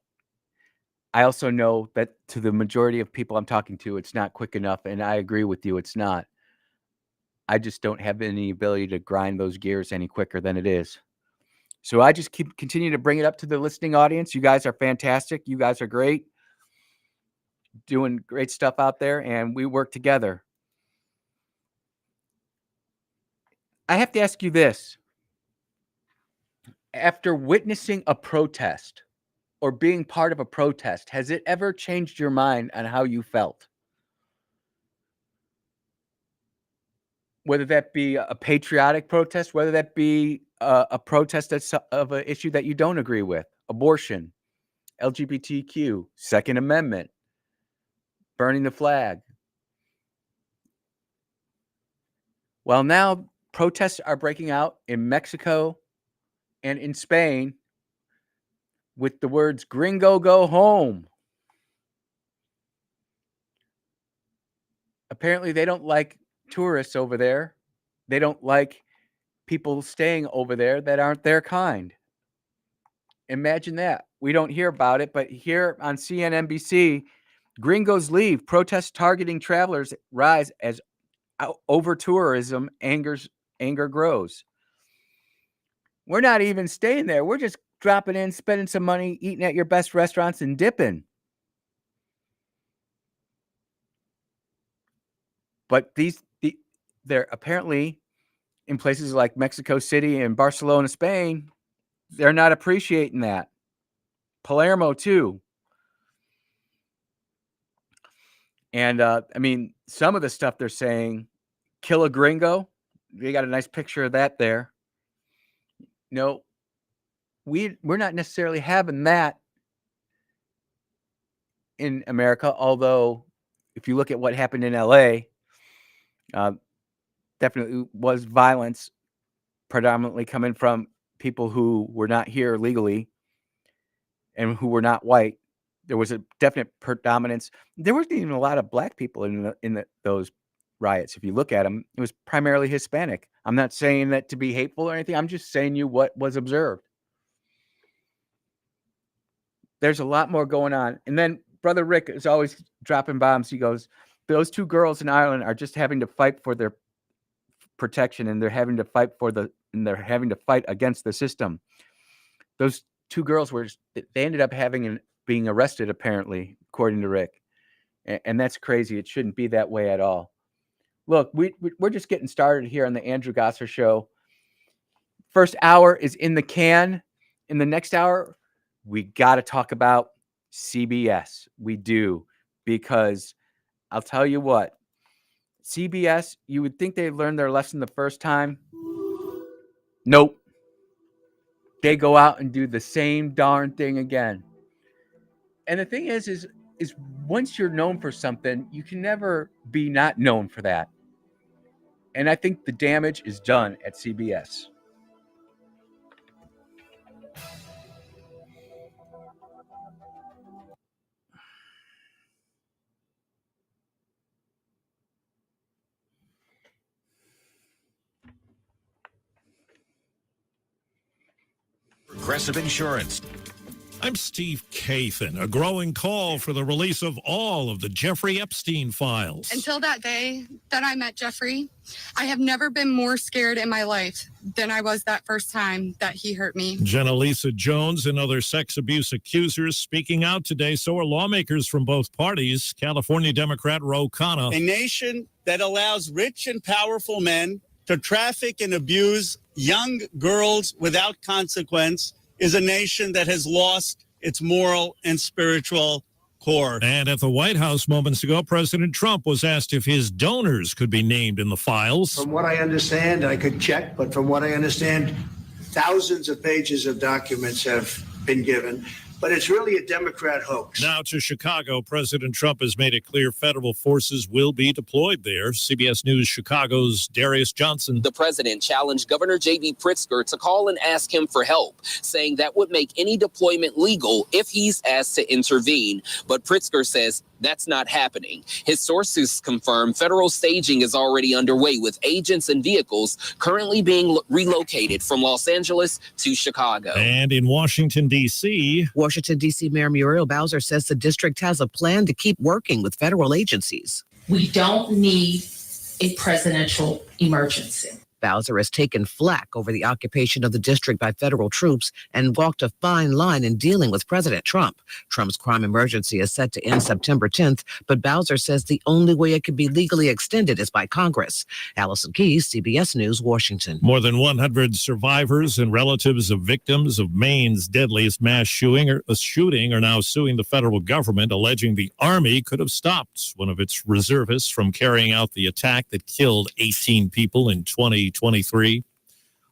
I also know that to the majority of people I'm talking to, it's not quick enough, and I agree with you, it's not. I just don't have any ability to grind those gears any quicker than it is. So I just continue to bring it up to the listening audience. You guys are fantastic. You guys are great. Doing great stuff out there, and we work together. I have to ask you this. After witnessing a protest or being part of a protest, has it ever changed your mind on how you felt? Whether that be a patriotic protest, whether that be a protest that's of an issue that you don't agree with, abortion, LGBTQ, Second Amendment, burning the flag. Well, now protests are breaking out in Mexico and in Spain with the words "Gringo, go home." Apparently, they don't like tourists over there. They don't like people staying over there that aren't their kind. Imagine that. We don't hear about it, but here on CNBC, gringos leave, protests targeting travelers rise as over tourism anger grows. We're not even staying there. We're just dropping in, spending some money, eating at your best restaurants and dipping. But they're apparently in places like Mexico City and Barcelona, Spain, they're not appreciating that. Palermo too. And I mean, some of the stuff they're saying, kill a gringo. They got a nice picture of that there. No, we're not necessarily having that in America. Although, if you look at what happened in LA, definitely was violence predominantly coming from people who were not here legally and who were not white. There was a definite predominance. There wasn't even a lot of black people in those riots. If you look at them, it was primarily Hispanic. I'm not saying that to be hateful or anything. I'm just saying you what was observed. There's a lot more going on. And then Brother Rick is always dropping bombs. He goes, those two girls in Ireland are just having to fight for their protection, and they're having to fight against the system. Those two girls they ended up being arrested, apparently, according to Rick. And that's crazy. It shouldn't be that way at all. Look, we're just getting started here on the Andrew Gosser Show. First hour is in the can. In the next hour, we got to talk about CBS. We do, because I'll tell you what, CBS, you would think they learned their lesson the first time. Nope. They go out and do the same darn thing again. And the thing is once you're known for something, you can never be not known for that. And I think the damage is done at CBS. Progressive Insurance. I'm Steve Kathan. A growing call for the release of all of the Jeffrey Epstein files. Until that day that I met Jeffrey, I have never been more scared in my life than I was that first time that he hurt me. Jenna Lisa Jones and other sex abuse accusers speaking out today. So are lawmakers from both parties. California Democrat Ro Khanna. A nation that allows rich and powerful men to traffic and abuse young girls without consequence is a nation that has lost its moral and spiritual core. And at the White House moments ago, President Trump was asked if his donors could be named in the files. From what I understand, I could check, but from what I understand, thousands of pages of documents have been given. But it's really a Democrat hoax. Now to Chicago, President Trump has made it clear federal forces will be deployed there. CBS News Chicago's Darius Johnson. The president challenged Governor J.B. Pritzker to call and ask him for help, saying that would make any deployment legal if he's asked to intervene. But Pritzker says that's not happening. His sources confirm federal staging is already underway, with agents and vehicles currently being relocated from Los Angeles to Chicago. And in Washington, D.C. Washington, D.C. Mayor Muriel Bowser says the district has a plan to keep working with federal agencies. We don't need a presidential emergency. Bowser has taken flack over the occupation of the district by federal troops and walked a fine line in dealing with President Trump. Trump's crime emergency is set to end September 10th, but Bowser says the only way it could be legally extended is by Congress. Allison Keyes, CBS News, Washington. More than 100 survivors and relatives of victims of Maine's deadliest mass shooting are now suing the federal government, alleging the Army could have stopped one of its reservists from carrying out the attack that killed 18 people in 2023.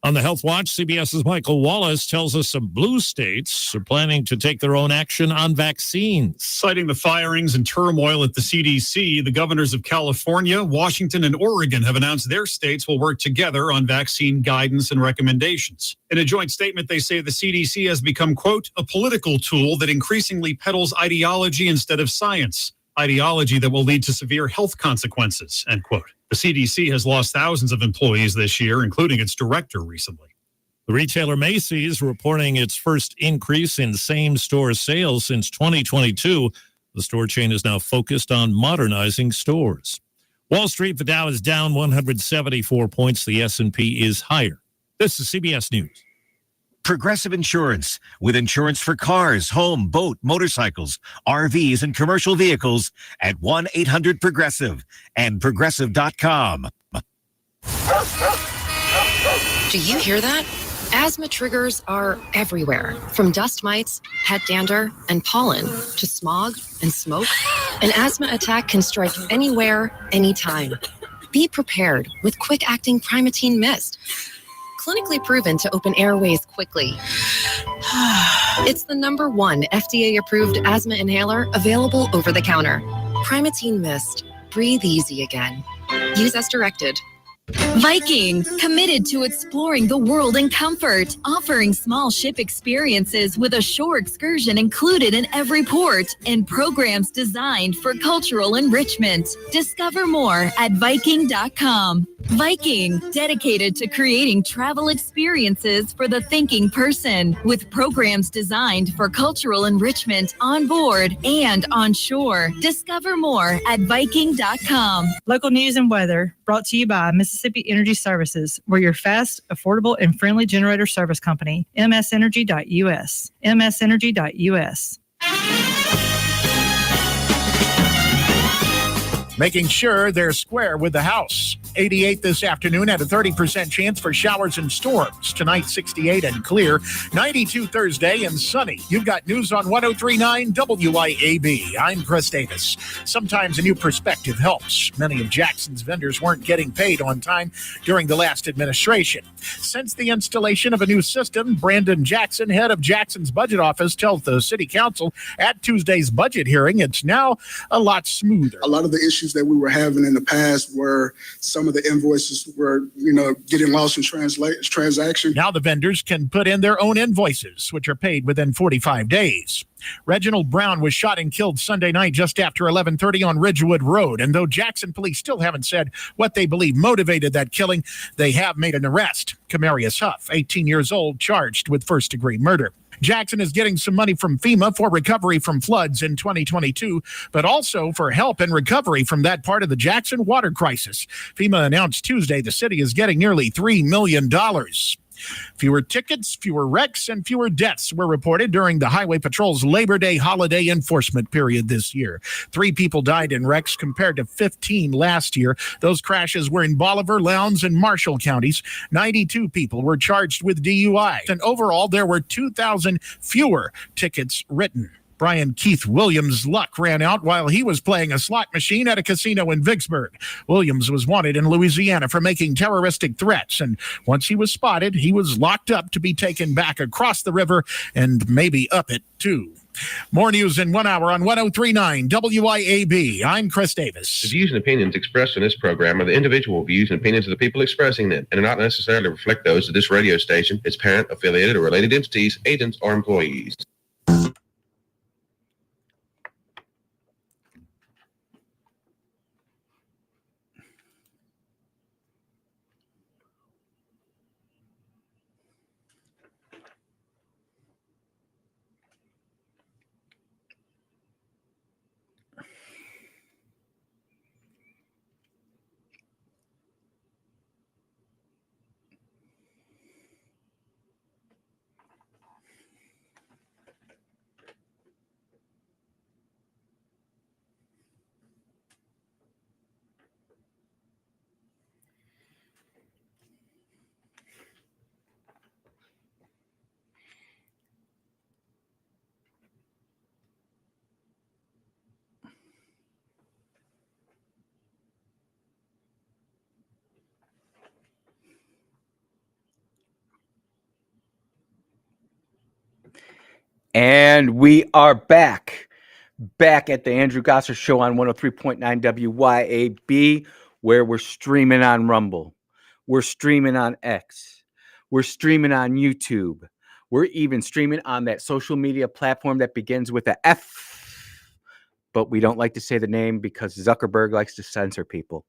On the Health Watch, CBS's Michael Wallace tells us some blue states are planning to take their own action on vaccines. Citing the firings and turmoil at the CDC, the governors of California, Washington, and Oregon have announced their states will work together on vaccine guidance and recommendations. In a joint statement, they say the CDC has become, quote, a political tool that increasingly peddles ideology instead of science. Ideology that will lead to severe health consequences, end quote. The CDC has lost thousands of employees this year, including its director recently. The retailer Macy's reporting its first increase in same-store sales since 2022. The store chain is now focused on modernizing stores. Wall Street, the Dow is down 174 points. The S&P is higher. This is CBS News. Progressive Insurance, with insurance for cars, home, boat, motorcycles, RVs, and commercial vehicles at 1-800-PROGRESSIVE and Progressive.com. Do you hear that? Asthma triggers are everywhere, from dust mites, pet dander, and pollen to smog and smoke. An asthma attack can strike anywhere, anytime. Be prepared with quick-acting Primatene Mist. Clinically proven to open airways quickly. It's the #1 FDA-approved asthma inhaler available over the counter. Primatene Mist. Breathe easy again. Use as directed. Viking, committed to exploring the world in comfort, offering small ship experiences with a shore excursion included in every port and programs designed for cultural enrichment. Discover more at Viking.com. Viking, dedicated to creating travel experiences for the thinking person, with programs designed for cultural enrichment on board and on shore. Discover more at Viking.com. Local news and weather brought to you by Mississippi Energy Services. We're your fast, affordable, and friendly generator service company. msenergy.us. msenergy.us. Making sure they're square with the house. 88 this afternoon at a 30% chance for showers and storms. Tonight, 68 and clear. 92 Thursday and sunny. You've got news on 103.9 WYAB. I'm Chris Davis. Sometimes a new perspective helps. Many of Jackson's vendors weren't getting paid on time during the last administration. Since the installation of a new system, Brandon Jackson, head of Jackson's budget office, tells the city council at Tuesday's budget hearing it's now a lot smoother. A lot of the issues that we were having in the past were some of the invoices were, getting lost in transaction. Now the vendors can put in their own invoices, which are paid within 45 days. Reginald Brown was shot and killed Sunday night just after 11:30 on Ridgewood Road. And though Jackson police still haven't said what they believe motivated that killing, they have made an arrest. Camarius Huff, 18 years old, charged with first-degree murder. Jackson is getting some money from FEMA for recovery from floods in 2022, but also for help in recovery from that part of the Jackson water crisis. FEMA announced Tuesday the city is getting nearly $3 million. Fewer tickets, fewer wrecks, and fewer deaths were reported during the Highway Patrol's Labor Day holiday enforcement period this year. 3 people died in wrecks compared to 15 last year. Those crashes were in Bolivar, Lowndes, and Marshall counties. 92 people were charged with DUI. And overall, there were 2,000 fewer tickets written. Brian Keith Williams' luck ran out while he was playing a slot machine at a casino in Vicksburg. Williams was wanted in Louisiana for making terroristic threats, and once he was spotted, he was locked up to be taken back across the river and maybe up it, too. More news in 1 hour on 103.9 WYAB. I'm Chris Davis. The views and opinions expressed in this program are the individual views and opinions of the people expressing them and do not necessarily reflect those of this radio station, its parent, affiliated, or related entities, agents, or employees. And we are back at the Andrew Gosser Show on 103.9 WYAB, where we're streaming on Rumble. We're streaming on X. We're streaming on YouTube. We're even streaming on that social media platform that begins with a F, but we don't like to say the name because Zuckerberg likes to censor people.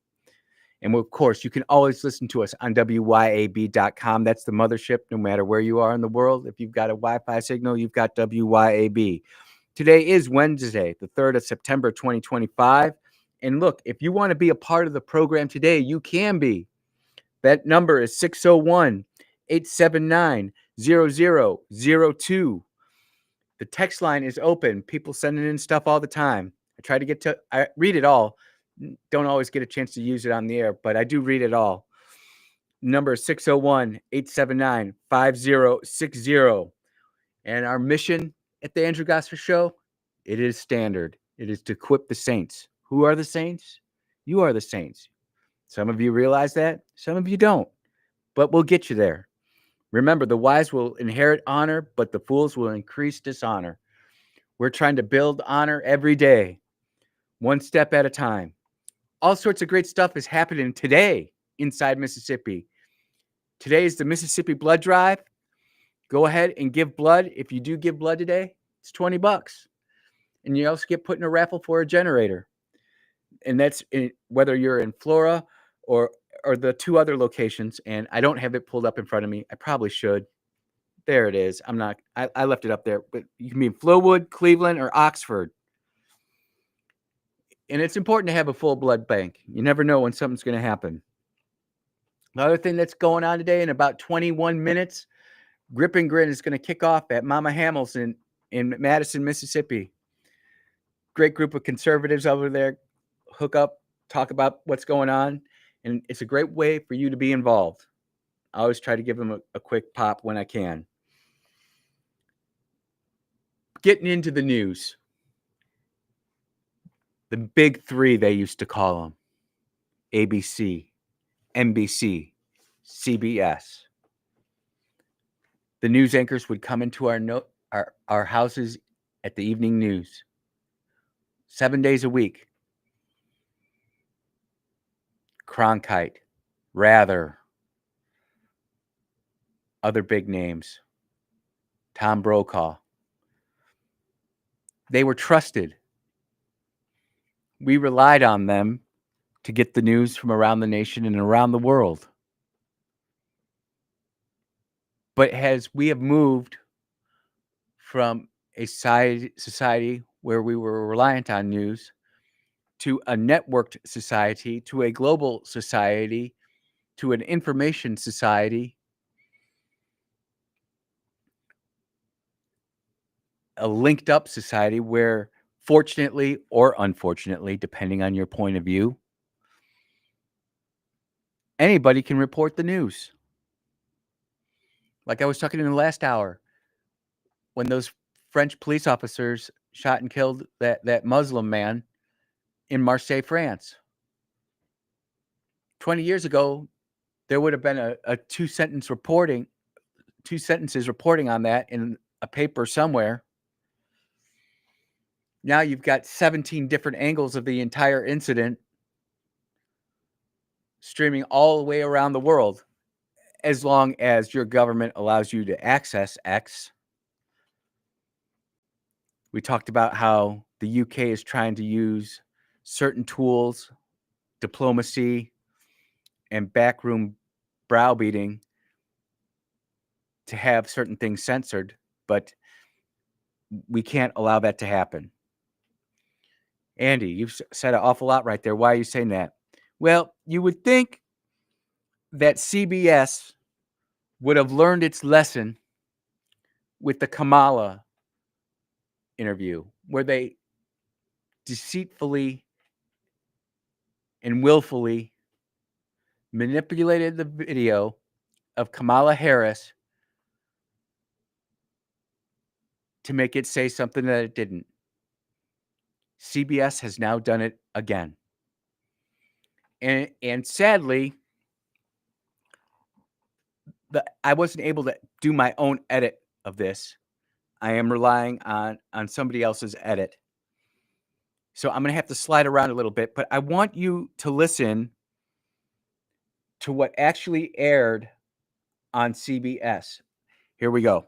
And of course, you can always listen to us on WYAB.com. That's the mothership, no matter where you are in the world. If you've got a Wi-Fi signal, you've got WYAB. Today is Wednesday, the 3rd of September, 2025. And look, if you want to be a part of the program today, you can be. That number is 601-879-0002. The text line is open. People sending in stuff all the time. I read it all. Don't always get a chance to use it on the air, but I do read it all. Number 601-879-5060. And our mission at the Andrew Gosser Show, it is standard. It is to equip the saints. Who are the saints? You are the saints. Some of you realize that. Some of you don't. But we'll get you there. Remember, the wise will inherit honor, but the fools will increase dishonor. We're trying to build honor every day, one step at a time. All sorts of great stuff is happening today inside Mississippi. Today is the Mississippi Blood Drive. Go ahead and give blood. If you do give blood today, it's $20. And you also get put in a raffle for a generator. And that's whether you're in Flora or the two other locations. And I don't have it pulled up in front of me. I probably should. There it is. I left it up there. But you can be in Flowood, Cleveland, or Oxford. And it's important to have a full blood bank. You never know when something's going to happen. Another thing that's going on today in about 21 minutes, Grip and Grin is going to kick off at Mama Hamil's in Madison, Mississippi. Great group of conservatives over there. Hook up, talk about what's going on. And it's a great way for you to be involved. I always try to give them a quick pop when I can. Getting into the news. The big three, they used to call them. ABC, NBC, CBS. The news anchors would come into our houses at the evening news 7 days a week. Cronkite, Rather, other big names, Tom Brokaw. They were trusted. We relied on them to get the news from around the nation and around the world. But as we have moved from a society where we were reliant on news to a networked society, to a global society, to an information society, a linked up society where, fortunately or unfortunately, depending on your point of view, anybody can report the news. Like I was talking in the last hour, when those French police officers shot and killed that Muslim man in Marseille, France. 20 years ago, there would have been a two sentences reporting on that in a paper somewhere. Now you've got 17 different angles of the entire incident streaming all the way around the world, as long as your government allows you to access X. We talked about how the UK is trying to use certain tools, diplomacy, and backroom browbeating to have certain things censored, but we can't allow that to happen. Andy, you've said an awful lot right there. Why are you saying that? Well, you would think that CBS would have learned its lesson with the Kamala interview, where they deceitfully and willfully manipulated the video of Kamala Harris to make it say something that it didn't. CBS has now done it again. And sadly, I wasn't able to do my own edit of this. I am relying on somebody else's edit. So I'm going to have to slide around a little bit, but I want you to listen to what actually aired on CBS. Here we go.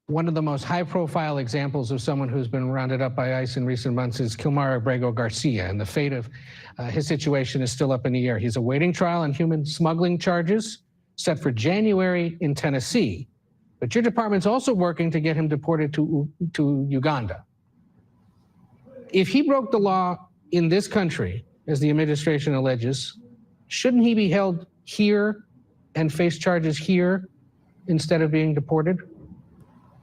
One of the most high-profile examples of someone who's been rounded up by ICE in recent months is Kilmar Abrego Garcia, and the fate of his situation is still up in the air. He's awaiting trial on human smuggling charges set for January in Tennessee, but your department's also working to get him deported to Uganda. If he broke the law in this country, as the administration alleges, shouldn't he be held here and face charges here instead of being deported?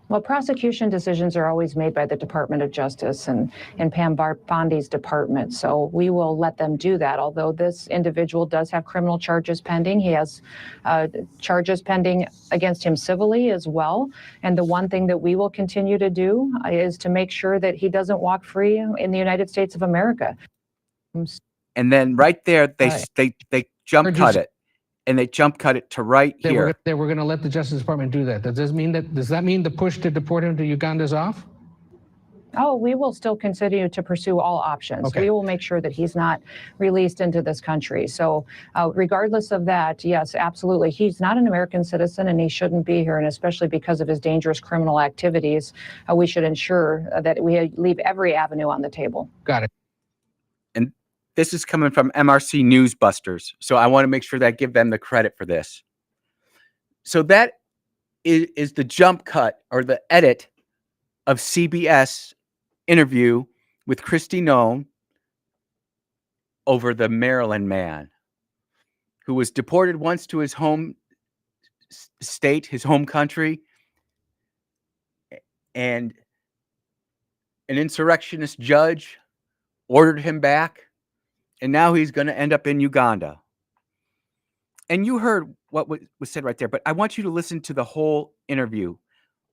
Well, prosecution decisions are always made by the Department of Justice and Pam Bondi's department, so we will let them do that. Although this individual does have criminal charges pending, he has charges pending against him civilly as well. And the one thing that we will continue to do is to make sure that he doesn't walk free in the United States of America. And then right there, they jump cut it. And they jump cut it to right here. They were going to let the Justice Department do that. Does that mean the push to deport him to Uganda is off? Oh, we will still continue to pursue all options. Okay. We will make sure that he's not released into this country. So, regardless of that, yes, absolutely. He's not an American citizen and he shouldn't be here. And especially because of his dangerous criminal activities, we should ensure that we leave every avenue on the table. Got it. And this is coming from MRC Newsbusters. So I want to make sure that I give them the credit for this. So that is the jump cut or the edit of CBS interview with Kristi Noem over the Maryland man who was deported once to his home state, his home country, and an insurrectionist judge ordered him back, and now he's going to end up in Uganda. And you heard what was said right there, but I want you to listen to the whole interview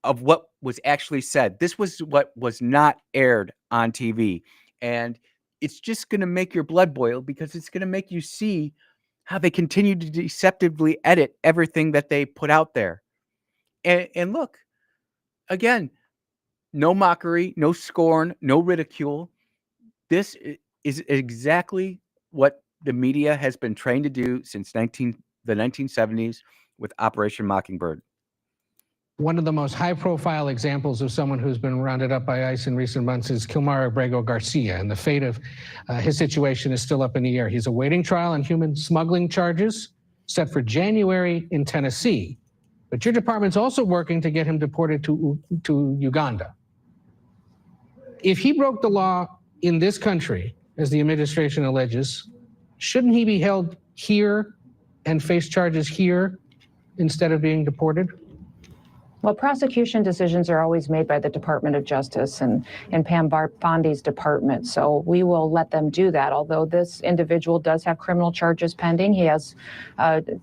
of what was actually said. This was what was not aired on TV. And it's just going to make your blood boil because it's going to make you see how they continue to deceptively edit everything that they put out there. And look, again, no mockery, no scorn, no ridicule. This is exactly what the media has been trained to do since the 1970s with Operation Mockingbird. One of the most high-profile examples of someone who's been rounded up by ICE in recent months is Kilmar Abrego Garcia, and the fate of his situation is still up in the air. He's awaiting trial on human smuggling charges set for January in Tennessee, but your department's also working to get him deported to Uganda. If he broke the law in this country, as the administration alleges, shouldn't he be held here and face charges here instead of being deported? Well, prosecution decisions are always made by the Department of Justice and Pam Bondi's department. So we will let them do that. Although this individual does have criminal charges pending, he has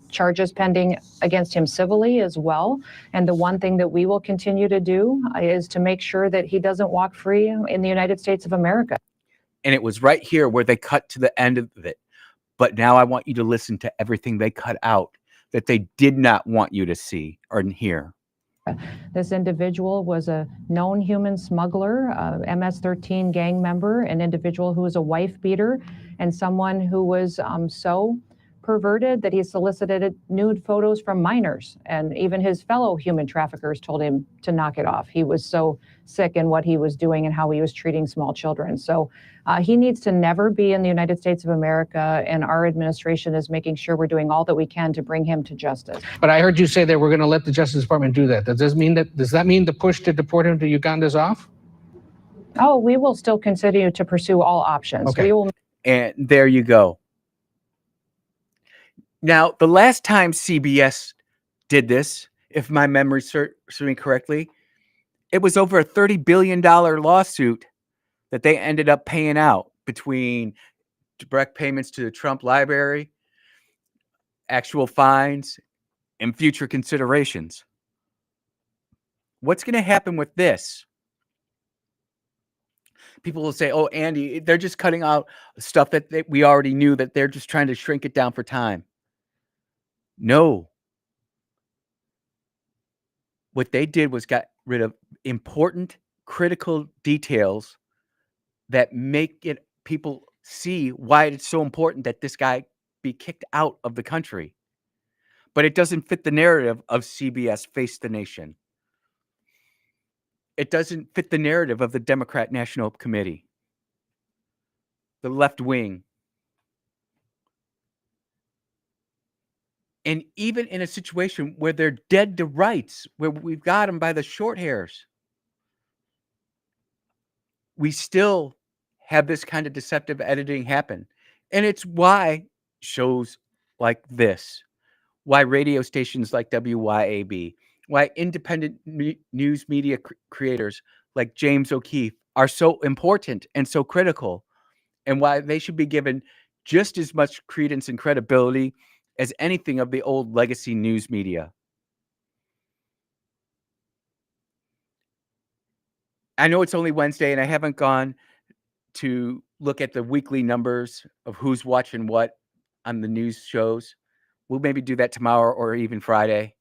charges pending against him civilly as well. And the one thing that we will continue to do is to make sure that he doesn't walk free in the United States of America. And it was right here where they cut to the end of it. But now I want you to listen to everything they cut out that they did not want you to see or hear. This individual was a known human smuggler, MS-13 gang member, an individual who was a wife beater, and someone who was so perverted that he solicited nude photos from minors. And even his fellow human traffickers told him to knock it off. He was so sick in what he was doing and how he was treating small children. So he needs to never be in the United States of America, and our administration is making sure we're doing all that we can to bring him to justice. But I heard you say that we're going to let the Justice Department do that. Does that mean the push to deport him to Uganda is off? Oh, we will still continue to pursue all options. Okay. We will. And there you go. Now, the last time CBS did this, if my memory serves me correctly, it was over a $30 billion lawsuit that they ended up paying out between direct payments to the Trump library, actual fines, and future considerations. What's going to happen with this? People will say, oh, Andy, they're just cutting out stuff that we already knew, that they're just trying to shrink it down for time. No. What they did was got rid of important, critical details that make it people see why it's so important that this guy be kicked out of the country. But it doesn't fit the narrative of CBS Face the Nation. It doesn't fit the narrative of the Democrat National Committee, the left wing. And even in a situation where they're dead to rights, where we've got them by the short hairs, we still have this kind of deceptive editing happen. And it's why shows like this, why radio stations like WYAB, why independent news media creators like James O'Keefe are so important and so critical, and why they should be given just as much credence and credibility as anything of the old legacy news media. I know it's only Wednesday and I haven't gone to look at the weekly numbers of who's watching what on the news shows. We'll maybe do that tomorrow or even Friday.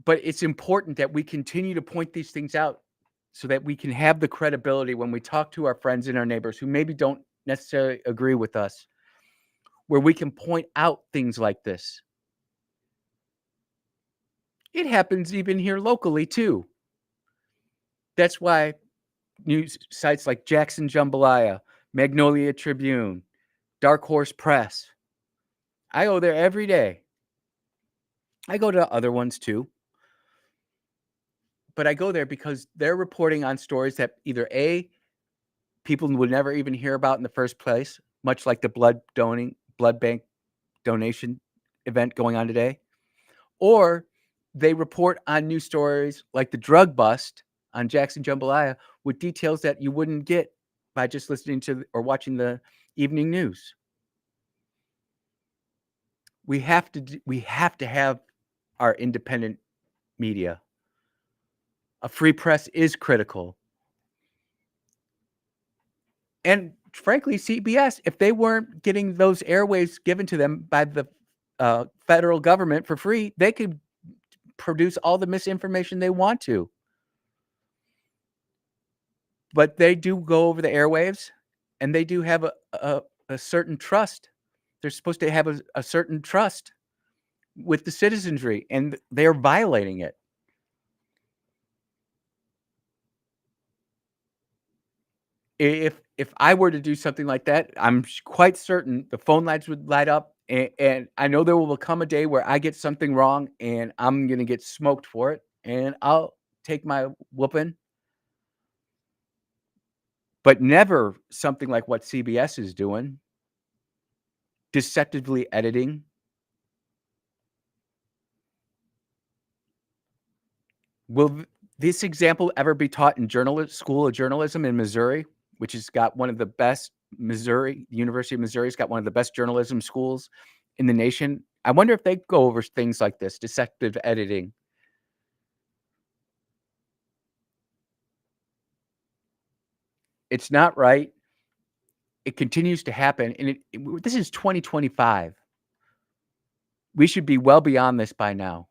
But it's important that we continue to point these things out so that we can have the credibility when we talk to our friends and our neighbors who maybe don't necessarily agree with us, where we can point out things like this. It happens even here locally too. That's why news sites like Jackson Jambalaya, Magnolia Tribune, Dark Horse Press, I go there every day. I go to other ones too. But I go there because they're reporting on stories that either A, people would never even hear about in the first place, much like the blood bank donation event going on today, or they report on news stories like the drug bust on Jackson Jambalaya with details that you wouldn't get by just listening to or watching the evening news. We have to have our independent media. A free press is critical. And frankly, CBS, if they weren't getting those airwaves given to them by the federal government for free, they could produce all the misinformation they want to. But they do go over the airwaves, and they do have a certain trust. They're supposed to have a certain trust with the citizenry, and they're violating it. If I were to do something like that, I'm quite certain the phone lines would light up, and I know there will come a day where I get something wrong, and I'm gonna get smoked for it, and I'll take my whooping. But never something like what CBS is doing, deceptively editing. Will this example ever be taught in School of Journalism in Missouri, which has got one of the best University of Missouri's got one of the best journalism schools in the nation? I wonder if they go over things like this, deceptive editing. It's not right. It continues to happen, and this is 2025. We should be well beyond this by now,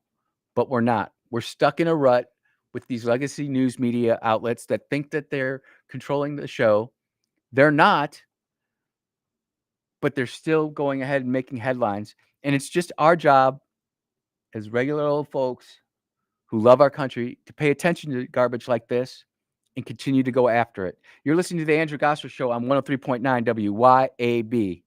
but we're not. We're stuck in a rut with these legacy news media outlets that think that they're controlling the show. They're not, but they're still going ahead and making headlines. And it's just our job as regular old folks who love our country to pay attention to garbage like this and continue to go after it. You're listening to the Andrew Gosser Show on 103.9 WYAB.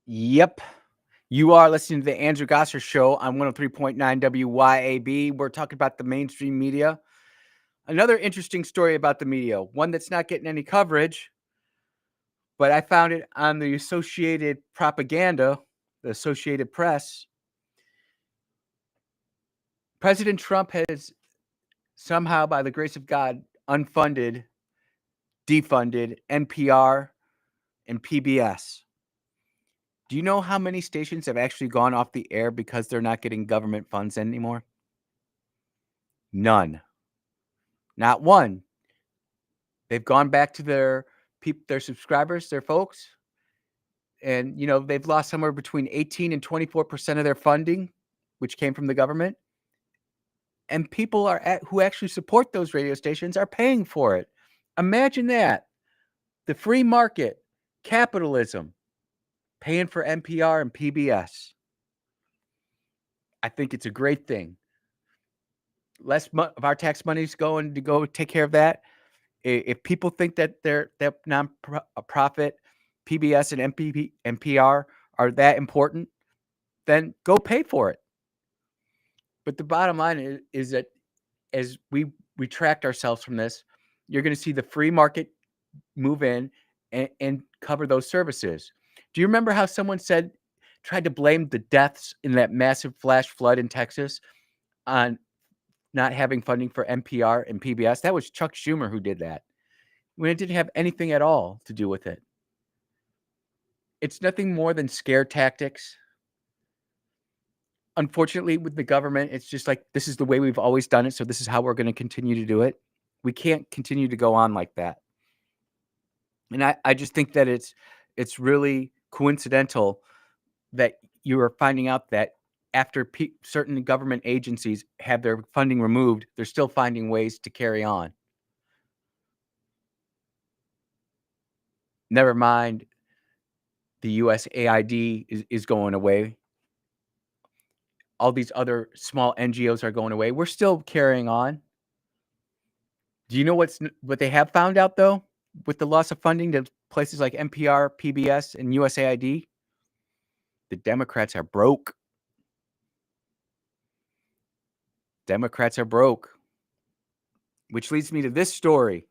Yep. You are listening to the Andrew Gosser Show on 103.9 WYAB. We're talking about the mainstream media. Another interesting story about the media, one that's not getting any coverage, but I found it on the Associated Propaganda, the Associated Press. President Trump has somehow, by the grace of God, defunded NPR and PBS. Do you know how many stations have actually gone off the air because they're not getting government funds anymore? None. Not one. They've gone back to their subscribers, their folks, and they've lost somewhere between 18 and 24% of their funding, which came from the government. And people who actually support those radio stations are paying for it. Imagine that. The free market, capitalism, paying for NPR and PBS. I think it's a great thing. Less of our tax money is going to go take care of that. If people think that they're non-profit, PBS and NPR are that important, then go pay for it. But the bottom line is that as we retract ourselves from this, you're going to see the free market move in and cover those services. Do you remember how someone tried to blame the deaths in that massive flash flood in Texas on not having funding for NPR and PBS? That was Chuck Schumer who did that, when it didn't have anything at all to do with it. It's nothing more than scare tactics. Unfortunately, with the government, it's just like, this is the way we've always done it, so this is how we're going to continue to do it. We can't continue to go on like that. And I just think that it's really coincidental that you are finding out that after certain government agencies have their funding removed, they're still finding ways to carry on. Never mind, the USAID is going away. All these other small NGOs are going away. We're still carrying on. Do you know what they have found out, though, with the loss of funding to places like NPR, PBS, and USAID? The Democrats are broke. Democrats are broke. Which leads me to this story.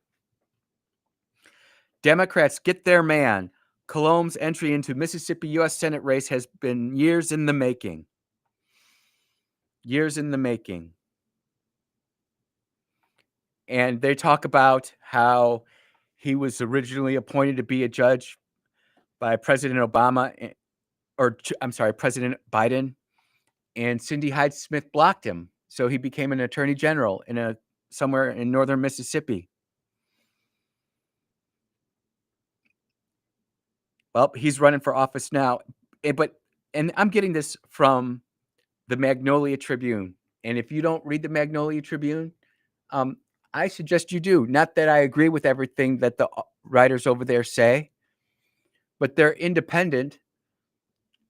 Democrats get their man. Colom's entry into Mississippi U.S. Senate race has been years in the making. Years in the making. And they talk about how he was originally appointed to be a judge by President Obama, President Biden. and Cindy Hyde Smith blocked him. So he became an attorney general somewhere in northern Mississippi. Well, he's running for office now. And I'm getting this from the Magnolia Tribune. And if you don't read the Magnolia Tribune, I suggest you do. Not that I agree with everything that the writers over there say, but they're independent.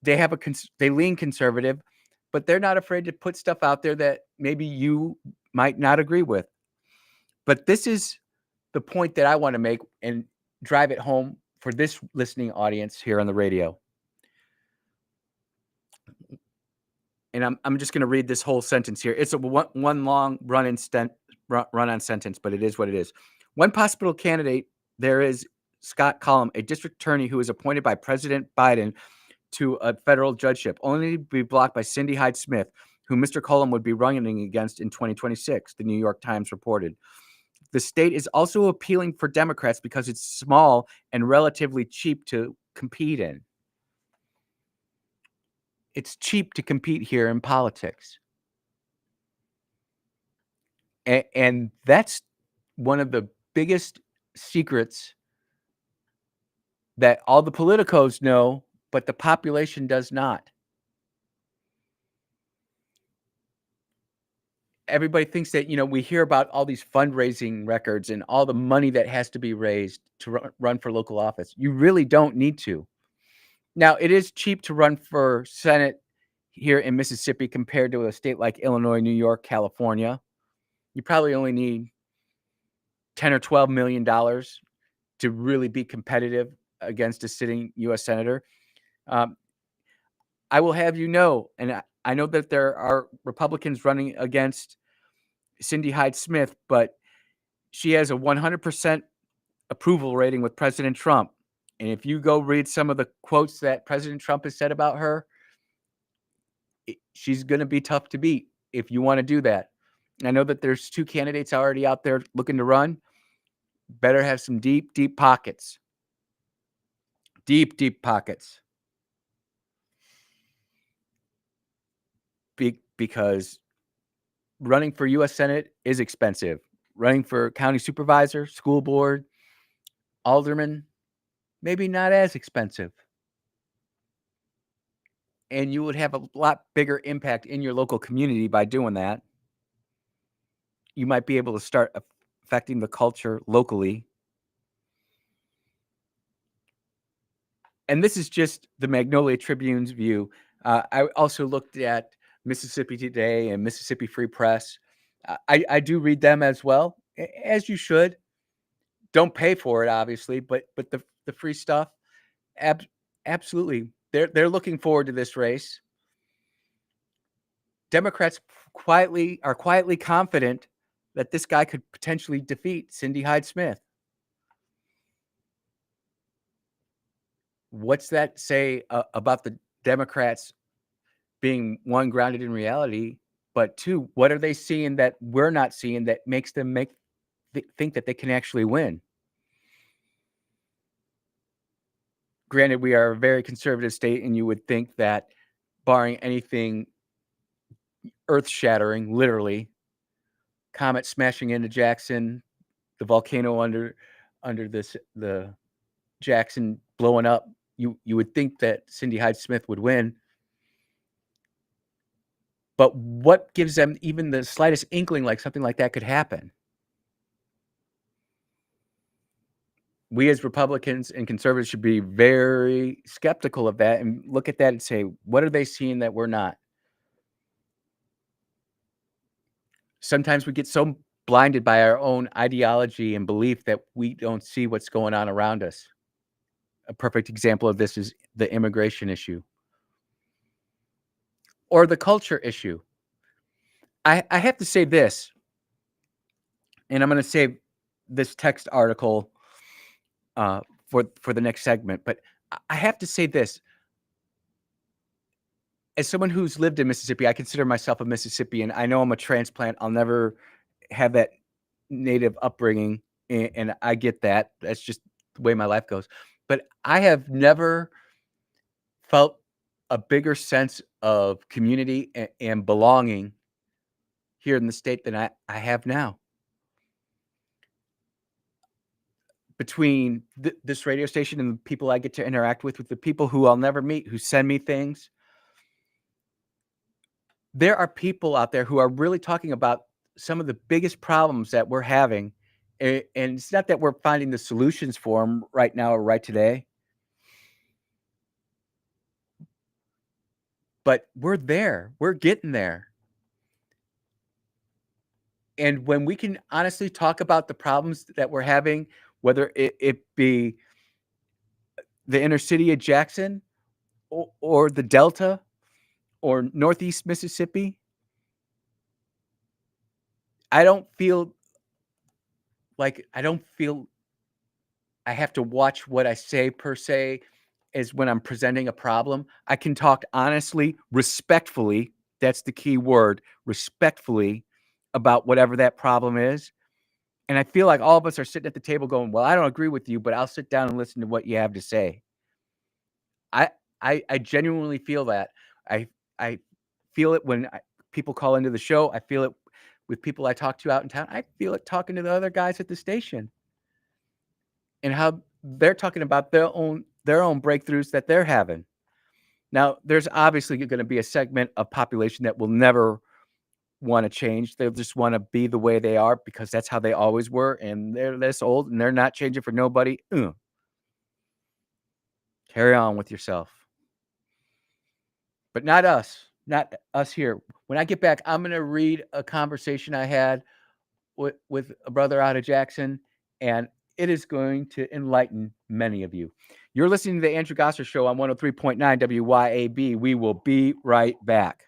They have they lean conservative, but they're not afraid to put stuff out there that maybe you might not agree with. But this is the point that I want to make and drive it home for this listening audience here on the radio. And I'm just going to read this whole sentence here. It's a one long run-on sentence, but it is what it is. One possible candidate there is Scott Cullum, a district attorney who was appointed by President Biden to a federal judgeship, only to be blocked by Cindy Hyde Smith, who Mr. Cullum would be running against in 2026, the New York Times reported. The state is also appealing for Democrats because it's small and relatively cheap to compete in. It's cheap to compete here in politics. And that's one of the biggest secrets that all the politicos know, but the population does not. Everybody thinks that, we hear about all these fundraising records and all the money that has to be raised to run for local office. You really don't need to. Now, it is cheap to run for Senate here in Mississippi compared to a state like Illinois, New York, California. You probably only need $10 or $12 million to really be competitive against a sitting U.S. senator. I will have you know, and I know that there are Republicans running against Cindy Hyde Smith, but she has a 100% approval rating with President Trump. And if you go read some of the quotes that President Trump has said about her, she's going to be tough to beat if you want to do that. I know that there's 2 candidates already out there looking to run. Better have some deep, deep pockets. Deep, deep pockets. Because running for U.S. Senate is expensive. Running for county supervisor, school board, alderman, maybe not as expensive. And you would have a lot bigger impact in your local community by doing that. You might be able to start affecting the culture locally. And this is just the Magnolia Tribune's view. I also looked at Mississippi Today and Mississippi Free Press. I do read them as well, as you should. Don't pay for it, obviously, but the free stuff, absolutely. They're looking forward to this race. Democrats are quietly confident that this guy could potentially defeat Cindy Hyde Smith. What's that say about the Democrats being, one, grounded in reality, but 2, what are they seeing that we're not seeing that makes them think that they can actually win? Granted, we are a very conservative state, and you would think that barring anything earth-shattering, literally, comet smashing into Jackson, the volcano under the Jackson blowing up, you would think that Cindy Hyde Smith would win. But what gives them even the slightest inkling like something like that could happen? We as Republicans and conservatives should be very skeptical of that and look at that and say, what are they seeing that we're not? Sometimes we get so blinded by our own ideology and belief that we don't see what's going on around us. A perfect example of this is the immigration issue or the culture issue. I have to say this, and I'm going to save this text article for the next segment, but I have to say this. As someone who's lived in Mississippi, I consider myself a Mississippian. I know I'm a transplant. I'll never have that native upbringing, and I get that. That's just the way my life goes. But I have never felt a bigger sense of community and belonging here in the state than I have now. Between this radio station and the people I get to interact with the people who I'll never meet, who send me things, there are people out there who are really talking about some of the biggest problems that we're having. And it's not that we're finding the solutions for them right now or right today, but we're there. We're getting there. And when we can honestly talk about the problems that we're having, whether it be the inner city of Jackson or the Delta or Northeast Mississippi, I don't feel I have to watch what I say per se as when I'm presenting a problem. I can talk honestly, respectfully. That's the key word, respectfully, about whatever that problem is. And I feel like all of us are sitting at the table going, well, I don't agree with you, but I'll sit down and listen to what you have to say. I genuinely feel that. I feel it when people call into the show. I feel it with people I talk to out in town. I feel it talking to the other guys at the station and how they're talking about their own breakthroughs that they're having. Now, there's obviously going to be a segment of population that will never want to change. They'll just want to be the way they are because that's how they always were, and they're this old and they're not changing for nobody. Carry on with yourself. But not us here. When I get back, I'm going to read a conversation I had with a brother out of Jackson, and it is going to enlighten many of you. You're listening to the Andrew Gosser Show on 103.9 WYAB. We will be right back.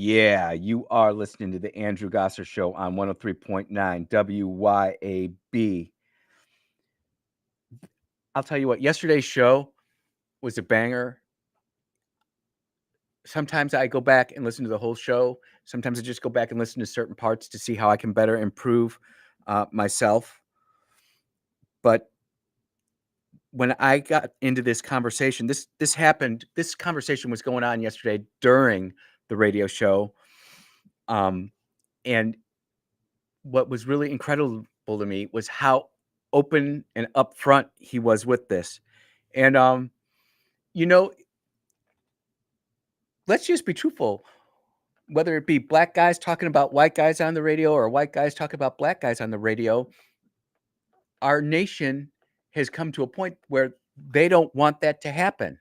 Yeah, you are listening to the Andrew Gosser Show on 103.9 WYAB. I'll tell you what, yesterday's show was a banger. Sometimes I go back and listen to the whole show. Sometimes I just go back and listen to certain parts to see how I can better improve myself. But when I got into this conversation, this happened. This conversation was going on yesterday during the radio show. And what was really incredible to me was how open and upfront he was with this. And you know, let's just be truthful. Whether it be black guys talking about white guys on the radio or white guys talking about black guys on the radio, our nation has come to a point where they don't want that to happen.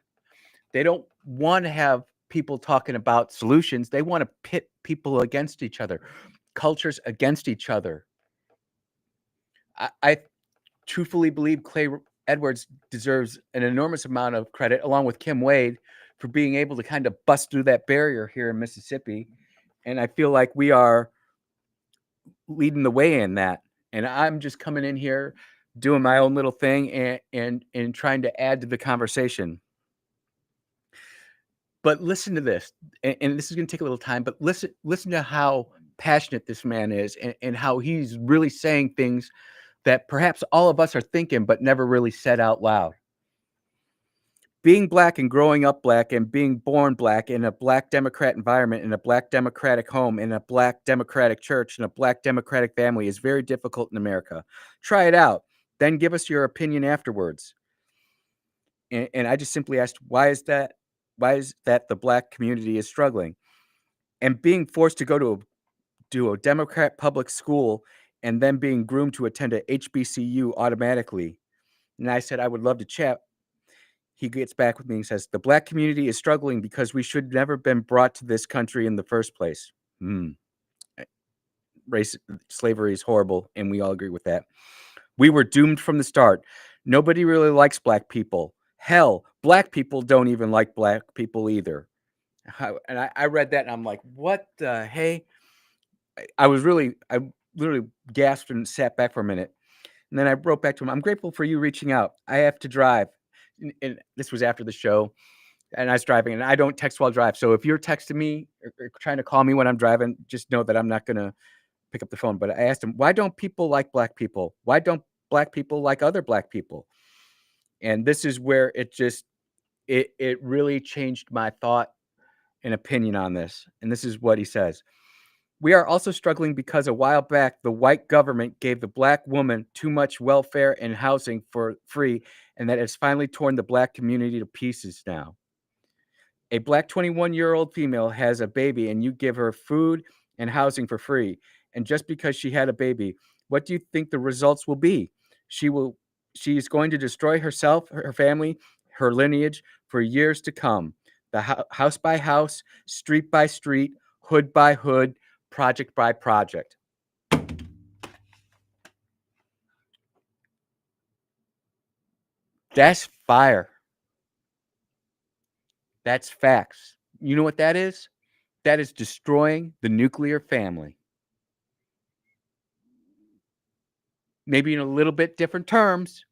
They don't want to have people talking about solutions. They want to pit people against each other, cultures against each other. I truthfully believe Clay Edwards deserves an enormous amount of credit, along with Kim Wade, for being able to kind of bust through that barrier here in Mississippi. And I feel like we are leading the way in that. And I'm just coming in here doing my own little thing and trying to add to the conversation. But listen to this, and this is going to take a little time, but listen to how passionate this man is and how he's really saying things that perhaps all of us are thinking but never really said out loud. Being black and growing up black and being born black in a black Democrat environment, in a black Democratic home, in a black Democratic church, in a black Democratic family is very difficult in America. Try it out. Then give us your opinion afterwards. And I just simply asked, why is that? Why is that the black community is struggling? And being forced to go to a Democrat public school and then being groomed to attend a HBCU automatically. And I said, I would love to chat. He gets back with me and says, the black community is struggling because we should never been brought to this country in the first place. Slavery is horrible, and we all agree with that. We were doomed from the start. Nobody really likes black people. Hell, black people don't even like black people either. And I read that and I'm like, what the hey? I literally gasped and sat back for a minute. And then I wrote back to him, I'm grateful for you reaching out. I have to drive. And this was after the show. And I was driving, and I don't text while I drive. So if you're texting me or trying to call me when I'm driving, just know that I'm not going to pick up the phone. But I asked him, why don't people like black people? Why don't black people like other black people? And this is where it really changed my thought and opinion on this. And this is what he says. We are also struggling because a while back, the white government gave the black woman too much welfare and housing for free, and that has finally torn the black community to pieces now. A black 21-year-old female has a baby, and you give her food and housing for free. And just because she had a baby, what do you think the results will be? She is going to destroy herself, her family, her lineage for years to come. The house by house, street by street, hood by hood, project by project. That's fire. That's facts. You know what that is? That is destroying the nuclear family. Maybe in a little bit different terms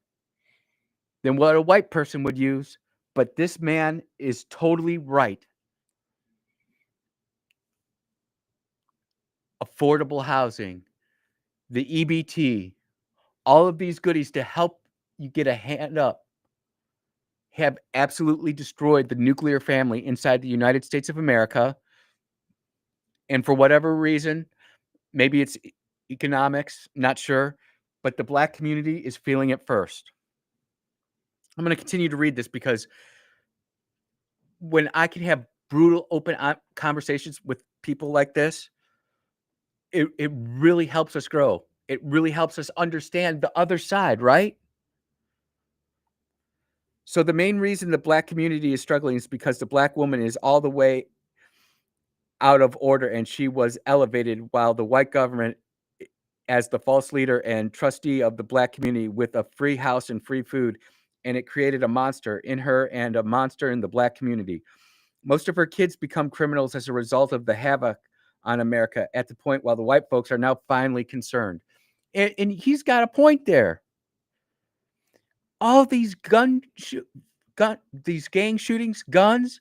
than what a white person would use, but this man is totally right. Affordable housing, the EBT, all of these goodies to help you get a hand up have absolutely destroyed the nuclear family inside the United States of America. And for whatever reason, maybe it's economics, not sure, but the black community is feeling it first. I'm going to continue to read this because when I can have brutal, open conversations with people like this, it really helps us grow. It really helps us understand the other side, right? So the main reason the black community is struggling is because the black woman is all the way out of order, and she was elevated while the white government, as the false leader and trustee of the black community with a free house and free food, and it created a monster in her and a monster in the black community. Most of her kids become criminals as a result of the havoc on America at the point while the white folks are now finally concerned. And he's got a point there. All these these gang shootings, guns,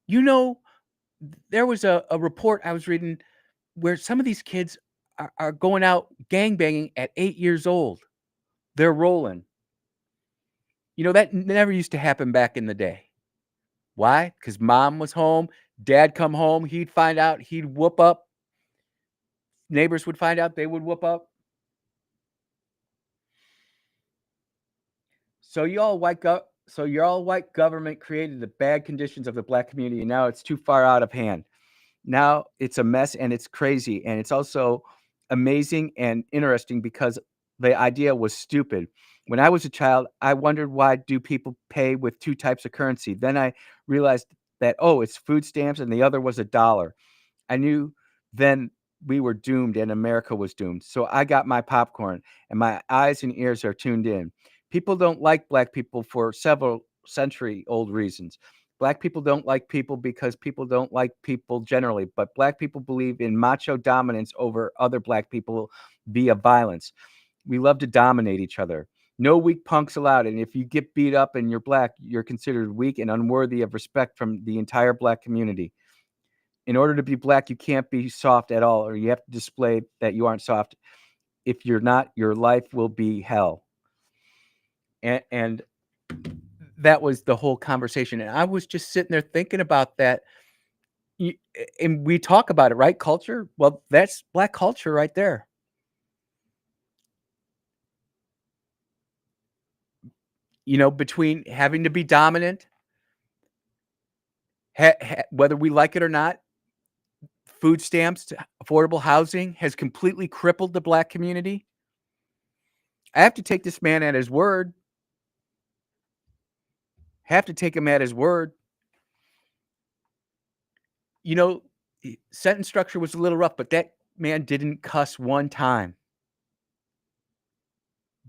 there was a report I was reading where some of these kids are going out gang banging at 8 years old. They're rolling. That never used to happen back in the day. Why? Because mom was home, dad come home, he'd find out, he'd whoop up. Neighbors would find out, they would whoop up. So your white government created the bad conditions of the black community, and now it's too far out of hand. Now it's a mess and it's crazy, and it's also amazing and interesting because the idea was stupid. When I was a child, I wondered, why do people pay with two types of currency? Then I realized that, it's food stamps and the other was $1. I knew then we were doomed and America was doomed. So I got my popcorn and my eyes and ears are tuned in. People don't like black people for several century-old reasons. Black people don't like people because people don't like people generally, but black people believe in macho dominance over other black people via violence. We love to dominate each other. No weak punks allowed, and if you get beat up and you're black, you're considered weak and unworthy of respect from the entire black community. In order to be black, you can't be soft at all, or you have to display that you aren't soft. If you're not, your life will be hell. And that was the whole conversation. And I was just sitting there thinking about that. And we talk about it, right? Culture. Well, that's black culture right there. Between having to be dominant, whether we like it or not, food stamps, affordable housing has completely crippled the black community. I have to take this man at his word. Have to take him at his word. Sentence structure was a little rough, but that man didn't cuss one time.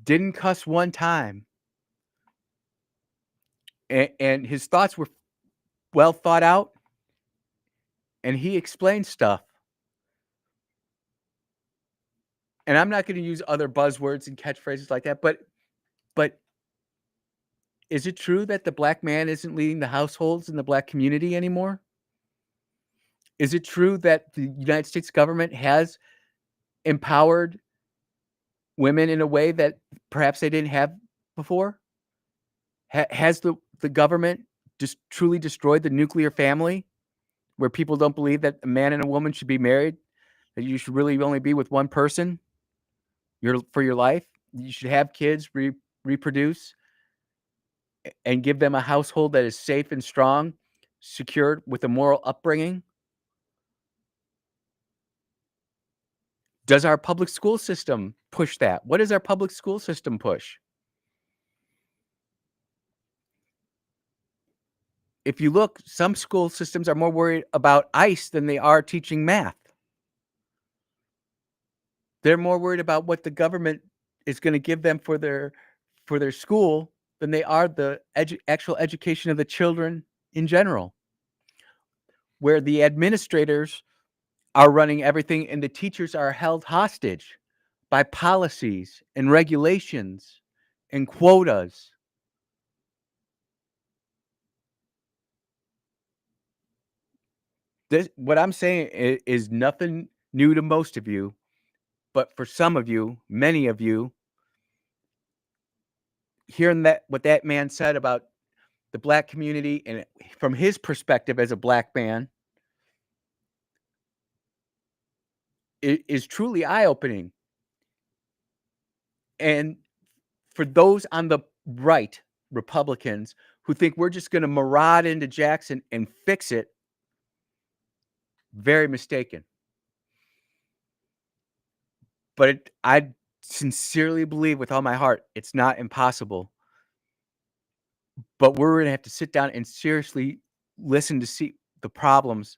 Didn't cuss one time. And his thoughts were well thought out. And he explained stuff. And I'm not going to use other buzzwords and catchphrases like that, but is it true that the black man isn't leading the households in the black community anymore? Is it true that the United States government has empowered women in a way that perhaps they didn't have before? Has the government just truly destroyed the nuclear family, where people don't believe that a man and a woman should be married, that you should really only be with one person for your life? You should have kids, reproduce, and give them a household that is safe and strong, secured with a moral upbringing? Does our public school system push that? What does our public school system push? If you look, some school systems are more worried about ICE than they are teaching math. They're more worried about what the government is going to give them for their school than they are the actual education of the children in general, where the administrators are running everything and the teachers are held hostage by policies and regulations and quotas. What I'm saying is nothing new to most of you, but for some of you, many of you, hearing what that man said about the black community and from his perspective as a black man is truly eye-opening. And for those on the right, Republicans, who think we're just going to maraud into Jackson and fix it, very mistaken. But I sincerely believe with all my heart, it's not impossible. But we're going to have to sit down and seriously listen to see the problems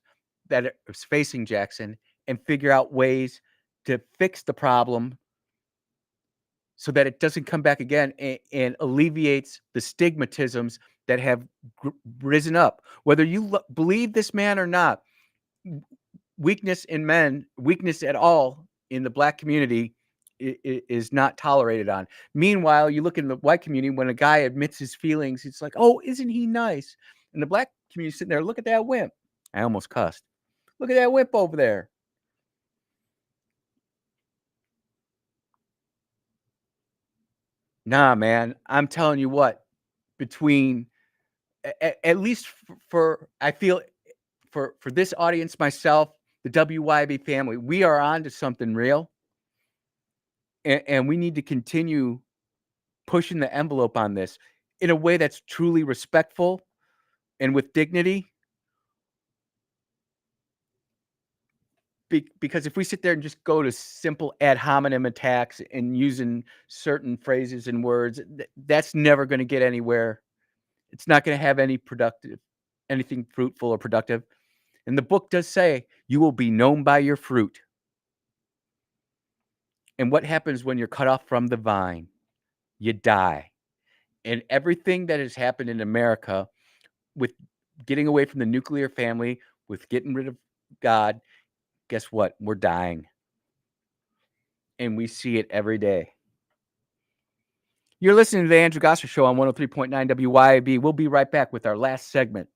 that are facing Jackson and figure out ways to fix the problem so that it doesn't come back again and alleviates the stigmatisms that have risen up. Whether you believe this man or not, weakness in men, weakness at all in the black community is not tolerated on. Meanwhile, you look in the white community, when a guy admits his feelings, it's like, oh, isn't he nice? And the black community sitting there, look at that wimp. I almost cussed. Look at that wimp over there. Nah, man, I'm telling you what, between at least for I feel for this audience, myself, the WYAB family, we are on to something real. And we need to continue pushing the envelope on this in a way that's truly respectful and with dignity. Because if we sit there and just go to simple ad hominem attacks and using certain phrases and words, that's never going to get anywhere. It's not going to have anything fruitful or productive. And the book does say, you will be known by your fruit. And what happens when you're cut off from the vine? You die. And everything that has happened in America with getting away from the nuclear family, with getting rid of God, guess what? We're dying. And we see it every day. You're listening to the Andrew Gosser Show on 103.9 WYAB. We'll be right back with our last segment.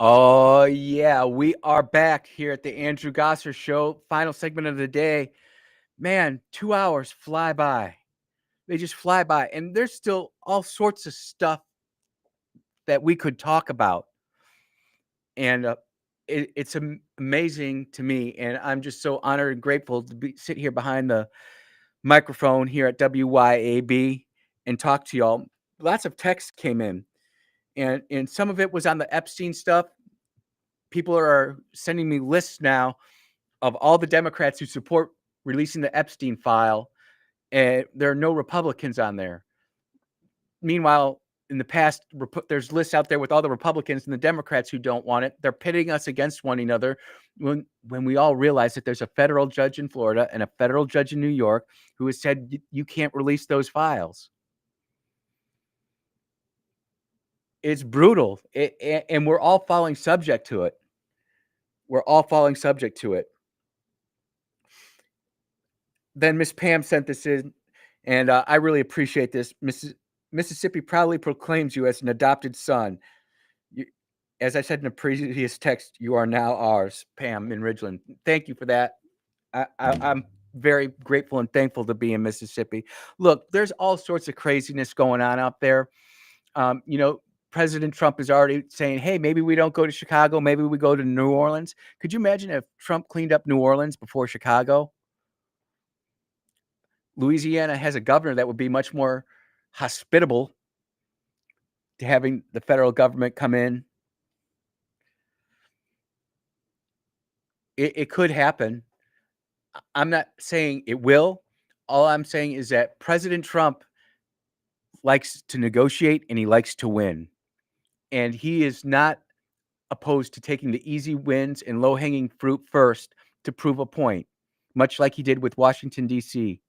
Oh, yeah. We are back here at the Andrew Gosser Show. Final segment of the day. Man, 2 hours fly by. They just fly by. And there's still all sorts of stuff that we could talk about. And it's amazing to me. And I'm just so honored and grateful to sit here behind the microphone here at WYAB and talk to y'all. Lots of texts came in. And some of it was on the Epstein stuff. People are sending me lists now of all the Democrats who support releasing the Epstein file, and there are no Republicans on there. Meanwhile, in the past, there's lists out there with all the Republicans and the Democrats who don't want it. They're pitting us against one another when we all realize that there's a federal judge in Florida and a federal judge in New York who has said you can't release those files. It's brutal, and we're all falling subject to it. We're all falling subject to it. Then Miss Pam sent this in, and I really appreciate this. Mississippi proudly proclaims you as an adopted son. As I said in a previous text, you are now ours, Pam in Ridgeland. Thank you for that. I'm very grateful and thankful to be in Mississippi. Look, there's all sorts of craziness going on out there. President Trump is already saying, hey, maybe we don't go to Chicago. Maybe we go to New Orleans. Could you imagine if Trump cleaned up New Orleans before Chicago? Louisiana has a governor that would be much more hospitable to having the federal government come in. It could happen. I'm not saying it will. All I'm saying is that President Trump likes to negotiate and he likes to win. And he is not opposed to taking the easy wins and low-hanging fruit first to prove a point, much like he did with Washington, D.C.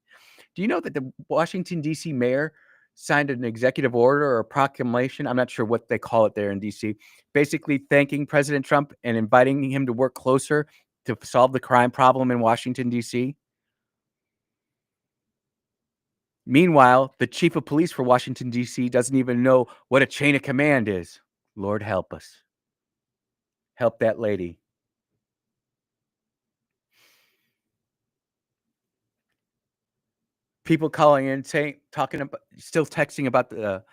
Do you know that the Washington, D.C. mayor signed an executive order or a proclamation? I'm not sure what they call it there in D.C., basically thanking President Trump and inviting him to work closer to solve the crime problem in Washington, D.C.? Meanwhile, the chief of police for Washington, D.C. doesn't even know what a chain of command is. Lord help us. Help that lady. People calling in, still texting about the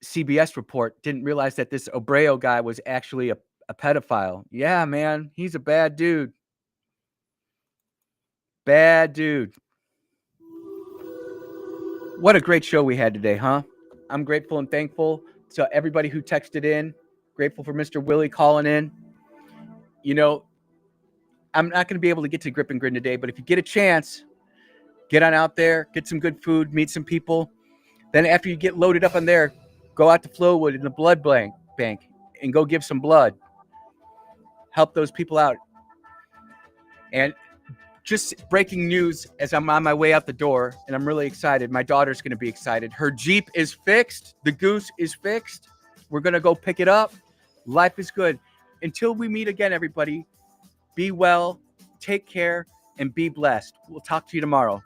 CBS report, didn't realize that this Obreo guy was actually a pedophile. Yeah, man, he's a bad dude. Bad dude. What a great show we had today, huh? I'm grateful and thankful to everybody who texted in. Grateful for Mr. Willie calling in. I'm not going to be able to get to Grip and Grin today, but if you get a chance, get on out there, get some good food, meet some people. Then after you get loaded up on there, go out to Flowwood in the blood bank and go give some blood. Help those people out. And just breaking news as I'm on my way out the door, and I'm really excited. My daughter's going to be excited. Her Jeep is fixed. The Goose is fixed. We're going to go pick it up. Life is good. Until we meet again, everybody, be well, take care, and be blessed. We'll talk to you tomorrow.